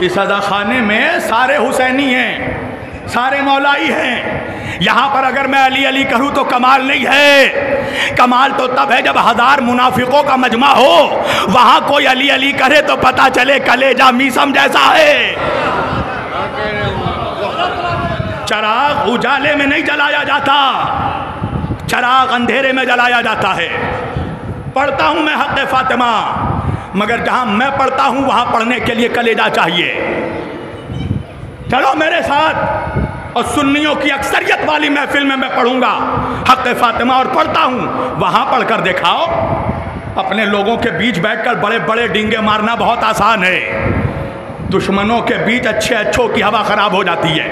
اس عزا خانے میں سارے حسینی ہیں، سارے مولائی ہیں. یہاں پر اگر میں علی علی کہوں تو کمال نہیں ہے. کمال تو تب ہے جب 1000 منافقوں کا مجمع ہو، وہاں کوئی علی علی کرے تو پتا چلے کلیجہ میسم جیسا ہے. چراغ اجالے میں نہیں جلایا جاتا، چراغ اندھیرے میں جلایا جاتا ہے. پڑھتا ہوں میں حق فاطمہ، مگر جہاں میں پڑھتا ہوں وہاں پڑھنے کے لیے کلیجہ چاہیے۔ چلو میرے ساتھ، اور سنیوں کی اکثریت والی محفل میں پڑھوں گا حق فاطمہ اور پڑھتا ہوں، وہاں پڑھ کر دکھاؤ۔ اپنے لوگوں کے بیچ بیٹھ کر بڑے بڑے ڈینگے مارنا بہت آسان ہے، دشمنوں کے بیچ اچھے اچھوں کی ہوا خراب ہو جاتی ہے۔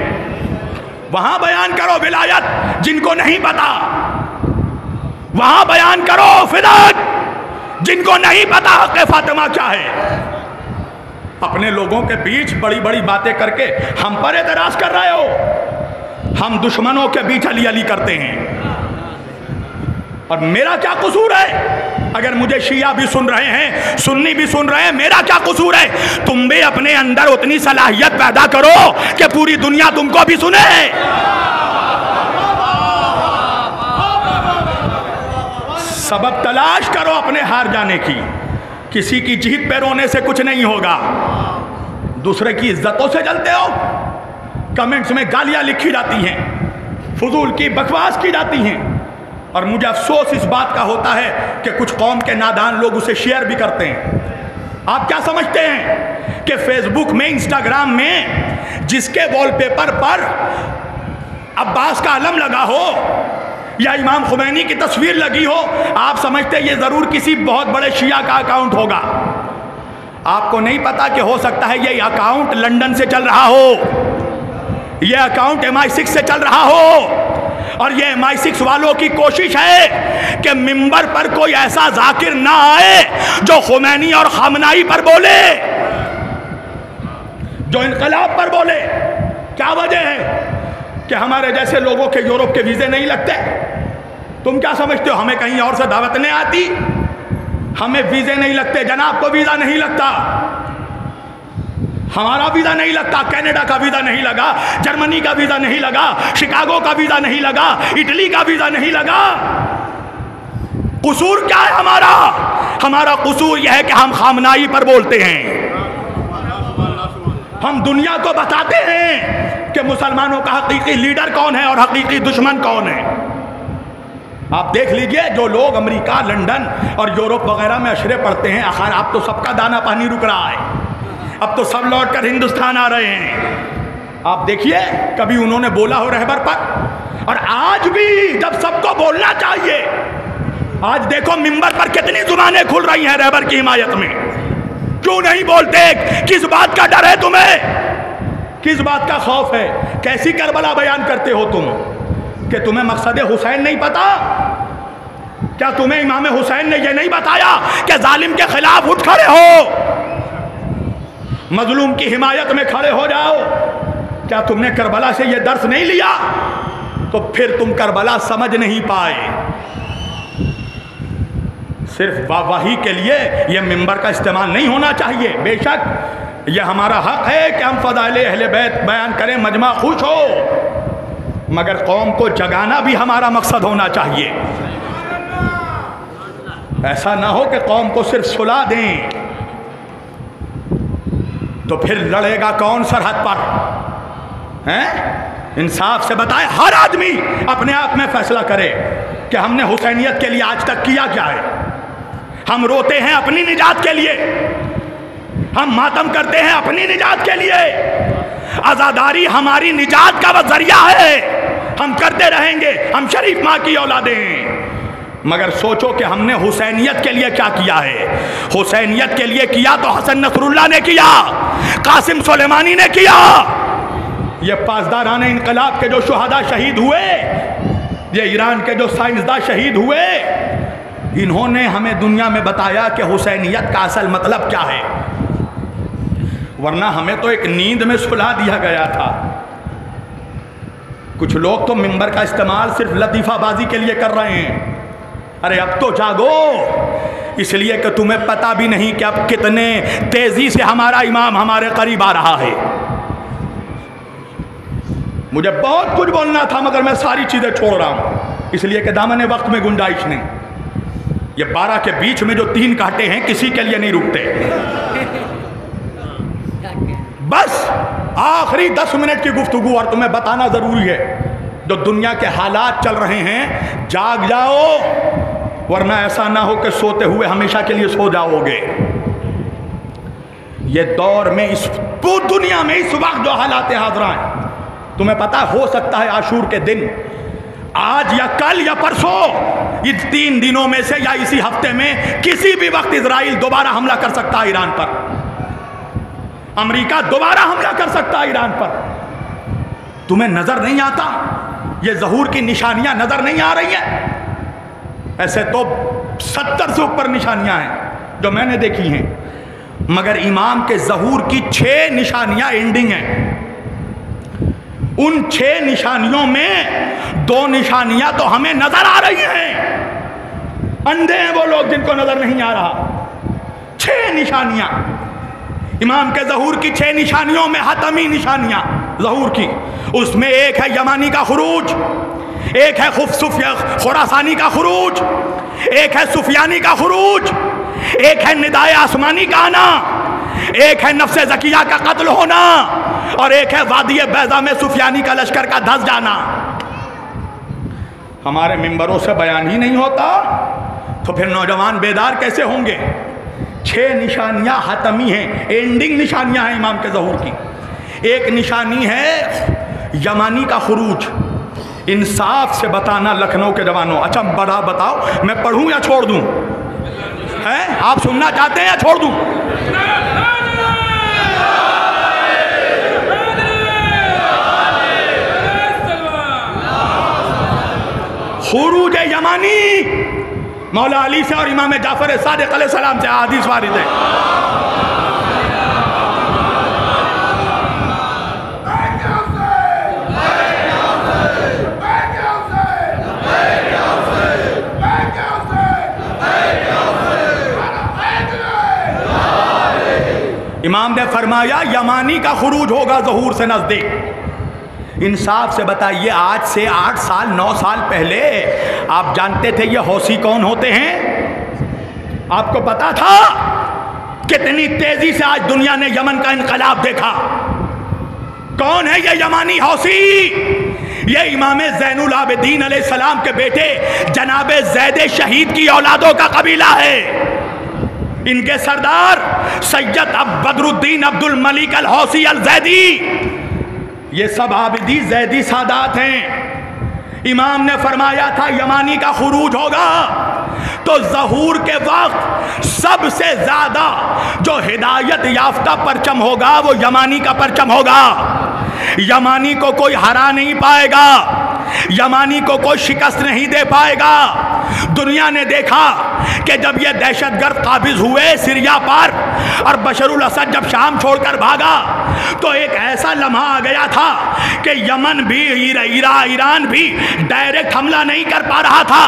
وہاں بیان کرو ولایت جن کو نہیں پتا، وہاں بیان کرو فداک جن کو نہیں پتا حق فاطمہ کیا ہے۔ اپنے لوگوں کے بیچ بڑی بڑی باتیں کر کے ہم پر اعتراض کر رہے ہو، ہم دشمنوں کے بیچ علی علی کرتے ہیں، اور میرا کیا قصور ہے؟ اگر مجھے شیعہ بھی سن رہے ہیں، سنی بھی سن رہے ہیں، میرا کیا قصور ہے؟ تم بھی اپنے اندر اتنی صلاحیت پیدا کرو کہ پوری دنیا تم کو بھی سنے۔ سبب تلاش کرو اپنے ہار جانے کی، کسی کی جیت پہ رونے سے کچھ نہیں ہوگا۔ دوسرے کی عزتوں سے جلتے ہو، کمنٹس میں گالیاں لکھی جاتی ہیں، فضول کی بکواس کی جاتی ہیں، اور مجھے افسوس اس بات کا ہوتا ہے کہ کچھ قوم کے نادان لوگ اسے شیئر بھی کرتے ہیں۔ آپ کیا سمجھتے ہیں کہ فیس بک میں، انسٹاگرام میں جس کے وال پیپر پر عباس کا علم لگا ہو یا امام خمینی کی تصویر لگی ہو، آپ سمجھتے یہ ضرور کسی بہت بڑے شیعہ کا اکاؤنٹ ہوگا؟ آپ کو نہیں پتا کہ ہو سکتا ہے یہ اکاؤنٹ لندن سے چل رہا ہو، یہ اکاؤنٹ MI6 سے چل رہا ہو، اور یہ MI6 والوں کی کوشش ہے کہ ممبر پر کوئی ایسا ذاکر نہ آئے جو خمینی اور خامنائی پر بولے، جو انقلاب پر بولے۔ کیا وجہ ہے کہ ہمارے جیسے لوگوں کے یورپ کے ویزے نہیں لگتے؟ تم کیا سمجھتے ہو ہمیں کہیں اور سے دعوت نہیں آتی؟ ہمیں ویزے نہیں لگتے، جناب کو ویزا نہیں لگتا، ہمارا ویزا نہیں لگتا، کینیڈا کا ویزا نہیں لگا، جرمنی کا ویزا نہیں لگا، شکاگو کا ویزا نہیں لگا، اٹلی کا ویزا نہیں لگا۔ قصور کیا ہے ہمارا؟ ہمارا قصور یہ ہے کہ ہم خامنائی پر بولتے ہیں، ہم دنیا کو بتاتے ہیں کہ مسلمانوں کا حقیقی لیڈر کون ہے اور حقیقی دشمن کون ہے۔ آپ دیکھ لیجئے جو لوگ امریکہ، لندن اور یورپ وغیرہ میں اشرے پڑھتے ہیں، آخر آپ تو سب کا دانا پانی رک رہا ہے، اب تو سب لوٹ کر ہندوستان آ رہے ہیں۔ آپ دیکھیے کبھی انہوں نے بولا ہو رہبر پر؟ اور آج بھی جب سب کو بولنا چاہیے، آج دیکھو ممبر پر کتنی زبانیں کھل رہی ہیں رہبر کی حمایت میں، کیوں نہیں بولتے؟ کس بات کا ڈر ہے تمہیں؟ کس بات کا خوف ہے؟ کیسی کربلا بیان کرتے ہو تم کہ تمہیں مقصد حسین نہیں پتا؟ کیا تمہیں امام حسین نے یہ نہیں بتایا کہ ظالم کے خلاف اٹھ کھڑے ہو، مظلوم کی حمایت میں کھڑے ہو جاؤ؟ کیا تم نے کربلا سے یہ درس نہیں لیا؟ تو پھر تم کربلا سمجھ نہیں پائے۔ صرف واہی کے لیے یہ ممبر کا استعمال نہیں ہونا چاہیے۔ بے شک یہ ہمارا حق ہے کہ ہم فضائل اہل بیت بیان کریں، مجمع خوش ہو، مگر قوم کو جگانا بھی ہمارا مقصد ہونا چاہیے۔ ایسا نہ ہو کہ قوم کو صرف سلا دیں، تو پھر لڑے گا کون سرحد پر؟ انصاف سے بتائے، ہر آدمی اپنے آپ میں فیصلہ کرے کہ ہم نے حسینیت کے لیے آج تک کیا کیا ہے۔ ہم روتے ہیں اپنی نجات کے لیے، ہم ماتم کرتے ہیں اپنی نجات کے لیے، عزاداری ہماری نجات کا ذریعہ ہے، ہم کرتے رہیں گے، ہم شریف ماں کی اولادیں ہیں۔ مگر سوچو کہ ہم نے حسینیت کے لیے کیا کیا ہے۔ حسینیت کے لیے کیا تو حسن نصر اللہ نے کیا، قاسم سلیمانی نے کیا، یہ پاسداران انقلاب کے جو شہداء شہید ہوئے، یہ ایران کے جو سائنسداں شہید ہوئے، انہوں نے ہمیں دنیا میں بتایا کہ حسینیت کا اصل مطلب کیا ہے، ورنہ ہمیں تو ایک نیند میں سلا دیا گیا تھا۔ کچھ لوگ تو ممبر کا استعمال صرف لطیفہ بازی کے لیے کر رہے ہیں۔ ارے اب تو جاگو، اس لیے کہ تمہیں پتہ بھی نہیں کہ اب کتنے تیزی سے ہمارا امام ہمارے قریب آ رہا ہے۔ مجھے بہت کچھ بولنا تھا مگر میں ساری چیزیں چھوڑ رہا ہوں، اس لیے کہ دامن وقت میں گنجائش نہیں۔ یہ 12 کے بیچ میں جو 3 کانٹے ہیں کسی کے لیے نہیں رکتے۔ بس آخری 10 منٹ کی گفتگو اور تمہیں بتانا ضروری ہے، جو دنیا کے حالات چل رہے ہیں، جاگ جاؤ، ورنہ ایسا نہ ہو کہ سوتے ہوئے ہمیشہ کے لیے سو جاؤ گے۔ یہ دور میں اس پوری دنیا میں اس وقت جو حالات حاضرہ ہیں، تمہیں پتہ ہو سکتا ہے عاشور کے دن آج یا کل یا پرسوں، اس 3 دنوں میں سے یا اسی ہفتے میں کسی بھی وقت اسرائیل دوبارہ حملہ کر سکتا ہے ایران پر، امریکہ دوبارہ حملہ کر سکتا ہے ایران پر۔ تمہیں نظر نہیں آتا؟ یہ ظہور کی نشانیاں نظر نہیں آ رہی ہیں؟ ایسے تو 70 سے اوپر نشانیاں ہیں جو میں نے دیکھی ہیں، مگر امام کے ظہور کی 6 نشانیاں اینڈنگ ہیں۔ ان 6 نشانیوں میں 2 نشانیاں تو ہمیں نظر آ رہی ہیں، اندھے ہیں وہ لوگ جن کو نظر نہیں آ رہا۔ 6 نشانیاں امام کے ظہور کی، 6 نشانیوں میں حتمی نشانیاں ظہور کی، اس میں ایک ہے یمانی کا خروج، ایک ہے خراسانی کا خروج، ایک ہے سفیانی کا خروج، ایک ہے ندائے آسمانی کا آنا، ایک ہے نفس زکیہ کا قتل ہونا، اور ایک ہے وادی بیضا میں سفیانی کا لشکر کا دھس جانا۔ ہمارے ممبروں سے بیان ہی نہیں ہوتا تو پھر نوجوان بیدار کیسے ہوں گے؟ 6 نشانیاں حتمی ہیں، اینڈنگ نشانیاں ہیں امام کے ظہور کی۔ ایک نشانی ہے یمانی کا خروج۔ انصاف سے بتانا لکھنؤ کے جوانوں، اچھا بڑا بتاؤ میں پڑھوں یا چھوڑ دوں؟ آپ سننا چاہتے ہیں یا چھوڑ دوں؟ خروج یمانی مولا علی سے اور امام جعفر صادق علیہ السلام سے حدیث وارد ہے۔ امام نے فرمایا یمانی کا خروج ہوگا ظہور سے نزدیک۔ انصاف سے بتائیے، آج سے 8 سال 9 سال پہلے آپ جانتے تھے یہ حوثی کون ہوتے ہیں؟ آپ کو پتا تھا؟ کتنی تیزی سے آج دنیا نے یمن کا انقلاب دیکھا۔ کون ہے یہ یمانی حوثی؟ یہ امام زین العابدین علیہ السلام کے بیٹے جناب زید شہید کی اولادوں کا قبیلہ ہے۔ ان کے سردار سید بدر الدین عبد الملک الحوثی الزیدی، یہ سب عابدی زیدی سادات ہیں۔ امام نے فرمایا تھا یمانی کا خروج ہوگا تو ظہور کے وقت سب سے زیادہ جو ہدایت یافتہ پرچم ہوگا وہ یمانی کا پرچم ہوگا۔ یمانی کو کوئی ہرا نہیں پائے گا، یمانی کو کوئی شکست نہیں دے پائے گا۔ دنیا نے دیکھا کہ جب یہ دہشت گرد قابض ہوئے سیریا پر اور بشر الاسد جب شام چھوڑ کر بھاگا تو ایک ایسا لمحہ آ گیا تھا کہ یمن بھی ایران بھی ڈائریکٹ حملہ نہیں کر پا رہا تھا،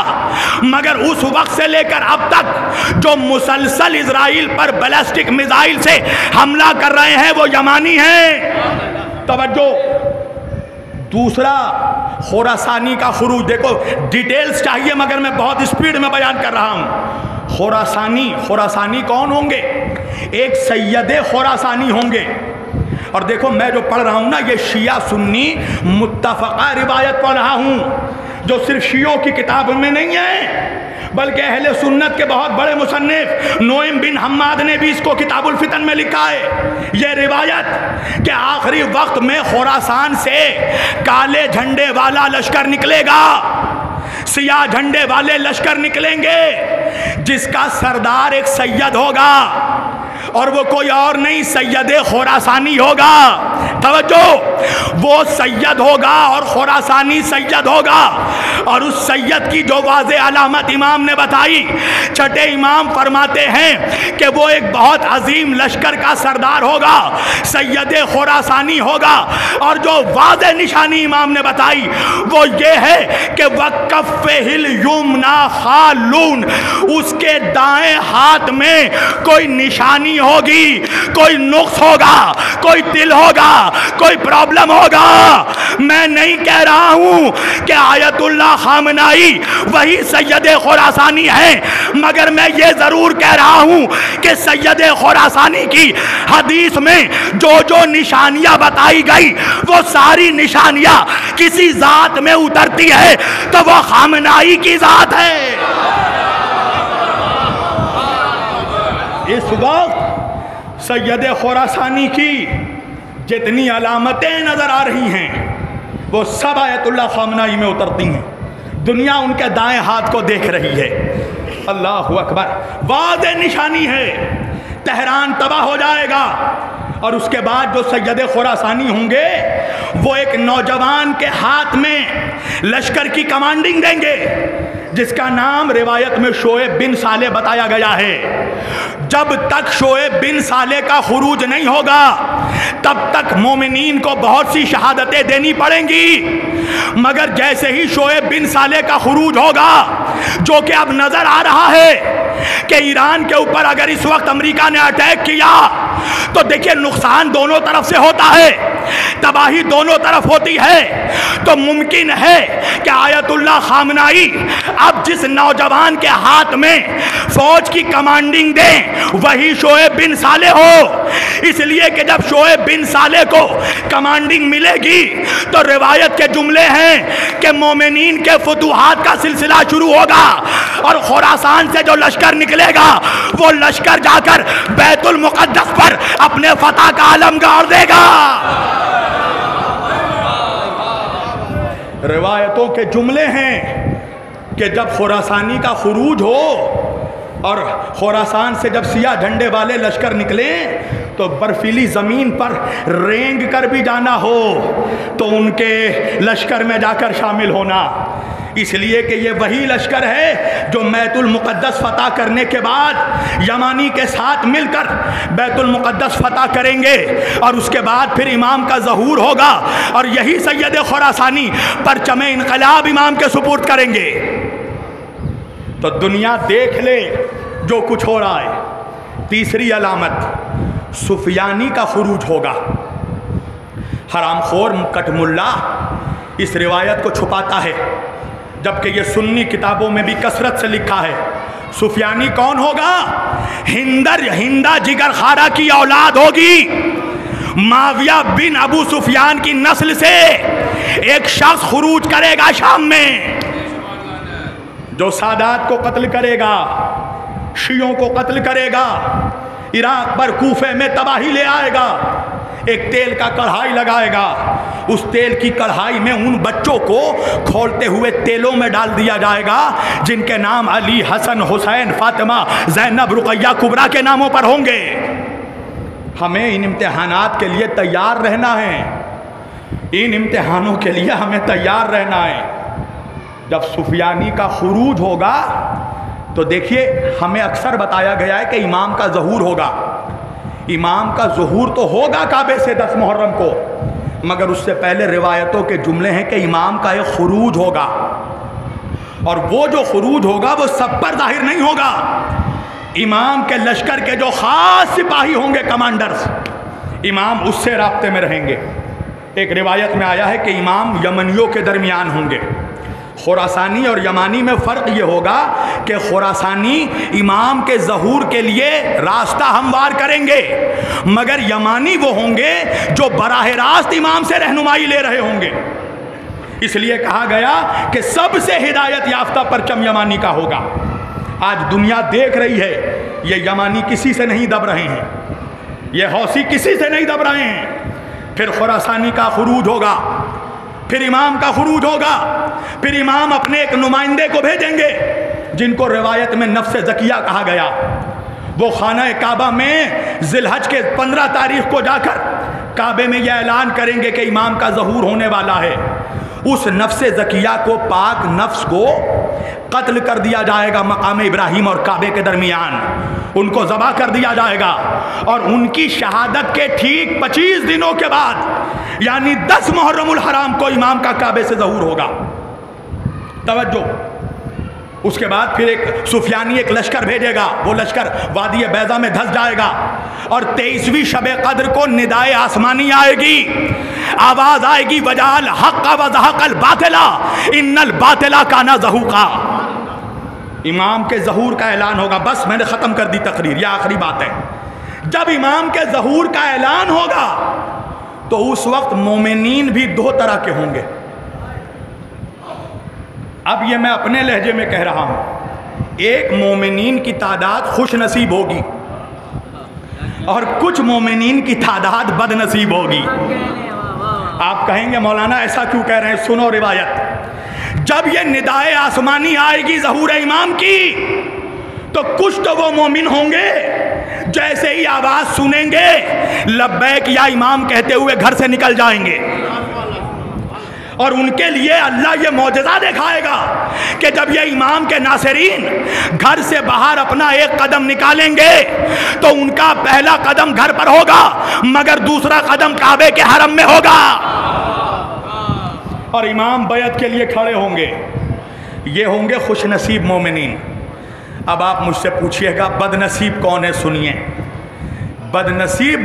مگر اس وقت سے لے کر اب تک جو مسلسل اسرائیل پر بیلسٹک میزائل سے حملہ کر رہے ہیں وہ یمانی ہیں۔ توجہ، دوسرا خراسانی کا خروج۔ دیکھو ڈیٹیلز چاہیے مگر میں بہت سپیڈ میں بیان کر رہا ہوں۔ خراسانی کون ہوں گے؟ ایک سید خراسانی ہوں گے۔ اور دیکھو میں جو پڑھ رہا ہوں نا یہ شیعہ سنی متفقہ روایت پڑھ رہا ہوں، جو صرف شیعوں کی کتاب میں نہیں ہے بلکہ اہل سنت کے بہت بڑے مصنف نعیم بن حماد نے بھی اس کو کتاب الفتن میں لکھا ہے۔ یہ روایت کہ آخری وقت میں خراسان سے کالے جھنڈے والا لشکر نکلے گا، سیاہ جھنڈے والے لشکر نکلیں گے جس کا سردار ایک سید ہوگا اور وہ کوئی اور نہیں سید خراسانی ہوگا۔ توجہ، وہ سید ہوگا اور خراسانی سید ہوگا، اور اس سید کی جو واضح علامت امام نے بتائی، چھٹے امام فرماتے ہیں کہ وہ ایک بہت عظیم لشکر کا سردار ہوگا، سید خراسانی ہوگا، اور جو واضح نشانی امام نے بتائی وہ یہ ہے کہ وَكَفِّهِ الْيُمْنَى خَالُونَ، اس کے دائیں ہاتھ میں کوئی نشانی ہوگی، کوئی نقص ہوگا، کوئی تل ہوگا، کوئی پرابلم ہوگا۔ میں نہیں کہہ رہا ہوں کہ آیت اللہ خامنائی وہی سید خراسانی ہیں، مگر میں یہ ضرور کہہ رہا ہوں کہ سید خراسانی کی حدیث میں جو نشانیاں بتائی گئی وہ ساری نشانیاں کسی ذات میں اترتی ہے تو وہ خامنائی کی ذات ہے۔ اس وقت سید خراسانی کی جتنی علامتیں نظر آ رہی ہیں وہ سب آیت اللہ خامنائی میں اترتی ہیں. دنیا ان کے دائیں ہاتھ کو دیکھ رہی ہے. اللہ اکبر. واضح نشانی ہے تہران تباہ ہو جائے گا اور اس کے بعد جو سید خراسانی ہوں گے وہ ایک نوجوان کے ہاتھ میں لشکر کی کمانڈنگ دیں گے جس کا نام روایت میں شعیب بن صالح بتایا گیا ہے. جب تک شعیب بن صالح کا خروج نہیں ہوگا تب تک مومنین کو بہت سی شہادتیں دینی پڑیں گی، مگر جیسے ہی شعیب بن صالح کا خروج ہوگا، جو کہ اب نظر آ رہا ہے کہ ایران کے اوپر اگر اس وقت امریکہ نے اٹیک کیا تو دیکھیں نقصان دونوں طرف سے ہوتا ہے، تباہی دونوں طرف ہوتی ہے، تو ممکن ہے کہ آیت اللہ خامنائی اب جس نوجوان کے ہاتھ میں فوج کی کمانڈنگ دیں وہی شعیب بن صالح ہو. اس لیے کہ جب شعیب بن صالح کو کمانڈنگ ملے گی تو روایت کے جملے ہیں کہ مومنین کے فتوحات کا سلسلہ شروع ہوگا اور خراسان سے جو لشکر نکلے گا وہ لشکر جا کر بیت المقدس پر اپنے فتح کا علم گاڑ دے گا. روایتوں کے جملے ہیں کہ جب خراسانی کا خروج ہو اور خراسان سے جب سیاہ جھنڈے والے لشکر نکلے تو برفیلی زمین پر رینگ کر بھی جانا ہو تو ان کے لشکر میں جا کر شامل ہونا. اس لیے کہ یہ وہی لشکر ہے جو بیت المقدس فتح کرنے کے بعد یمانی کے ساتھ مل کر بیت المقدس فتح کریں گے اور اس کے بعد پھر امام کا ظہور ہوگا اور یہی سید خراسانی پرچم انقلاب امام کے سپرد کریں گے. تو دنیا دیکھ لے جو کچھ ہو رہا ہے. تیسری علامت سفیانی کا خروج ہوگا. حرام خور کٹ ملا اس روایت کو چھپاتا ہے جبکہ یہ سنی کتابوں میں بھی کثرت سے لکھا ہے. سفیانی کون ہوگا؟ ہندہ جگر خارہ کی اولاد ہوگی. معاویہ بن ابو سفیان کی نسل سے ایک شخص خروج کرے گا شام میں جو سادات کو قتل کرے گا، شیعوں کو قتل کرے گا، عراق پر کوفے میں تباہی لے آئے گا. ایک تیل کا کڑھائی لگائے گا، اس تیل کی کڑھائی میں ان بچوں کو کھولتے ہوئے تیلوں میں ڈال دیا جائے گا جن کے نام علی، حسن، حسین، فاطمہ، زینب، رقیہ کبریٰ کے ناموں پر ہوں گے. ہمیں ان امتحانات کے لیے تیار رہنا ہے. ان امتحانوں کے لیے ہمیں تیار رہنا ہے. جب سفیانی کا خروج ہوگا تو دیکھیے ہمیں اکثر بتایا گیا ہے کہ امام کا ظہور ہوگا. امام کا ظہور تو ہوگا کعبے سے 10 محرم کو، مگر اس سے پہلے روایتوں کے جملے ہیں کہ امام کا ایک خروج ہوگا اور وہ جو خروج ہوگا وہ سب پر ظاہر نہیں ہوگا. امام کے لشکر کے جو خاص سپاہی ہوں گے، کمانڈرز، امام اس سے رابطے میں رہیں گے. ایک روایت میں آیا ہے کہ امام یمنیوں کے درمیان ہوں گے. خراسانی اور یمانی میں فرق یہ ہوگا کہ خراسانی امام کے ظہور کے لیے راستہ ہموار کریں گے، مگر یمانی وہ ہوں گے جو براہ راست امام سے رہنمائی لے رہے ہوں گے. اس لیے کہا گیا کہ سب سے ہدایت یافتہ پرچم یمانی کا ہوگا. آج دنیا دیکھ رہی ہے یہ یمانی کسی سے نہیں دب رہے ہیں، یہ حوثی کسی سے نہیں دب رہے ہیں. پھر خراسانی کا خروج ہوگا، پھر امام کا خروج ہوگا، پھر امام اپنے ایک نمائندے کو بھیجیں گے جن کو روایت میں نفس زکیہ کہا گیا. وہ خانہ کعبہ میں ذی الحج کے 15 تاریخ کو جا کر کعبے میں یہ اعلان کریں گے کہ امام کا ظہور ہونے والا ہے. اس نفس زکیہ کو، پاک نفس کو قتل کر دیا جائے گا مقام ابراہیم اور کعبے کے درمیان. ان کو ذبح کر دیا جائے گا اور ان کی شہادت کے ٹھیک 25 دنوں کے بعد یعنی 10 محرم الحرام کو امام کا کعبے سے ظہور ہوگا. توجہ. اس کے بعد پھر ایک سفیانی ایک لشکر بھیجے گا. وہ لشکر وادی بیضا میں دھس جائے گا اور 23ویں شب قدر کو ندائے آسمانی آئے گی، آواز آئے گی وجعل حق وزحق الباطل ان الباطل کان زہوقا. امام کے ظہور کا اعلان ہوگا. بس میں نے ختم کر دی تقریر، یہ آخری بات ہے. جب امام کے ظہور کا اعلان ہوگا تو اس وقت مومنین بھی 2 طرح کے ہوں گے. اب یہ میں اپنے لہجے میں کہہ رہا ہوں. ایک مومنین کی تعداد خوش نصیب ہوگی اور کچھ مومنین کی تعداد بد نصیب ہوگی۔ آپ کہیں گے مولانا ایسا کیوں کہہ رہے ہیں؟ سنو روایت، جب یہ ندائے آسمانی آئے گی ظہور امام کی تو کچھ تو وہ مومن ہوں گے جیسے ہی آواز سنیں گے لبیک یا امام کہتے ہوئے گھر سے نکل جائیں گے، اور ان کے لیے اللہ یہ معجزہ دکھائے گا کہ جب یہ امام کے ناصرین گھر سے باہر اپنا ایک قدم نکالیں گے تو ان کا پہلا قدم گھر پر ہوگا مگر دوسرا قدم کعبے کے حرم میں ہوگا، اور امام بیعت کے لیے کھڑے ہوں گے۔ یہ ہوں گے خوش نصیب مومنین۔ اب آپ مجھ سے پوچھئے گا بد نصیب کون ہے؟ سنیے، بد نصیب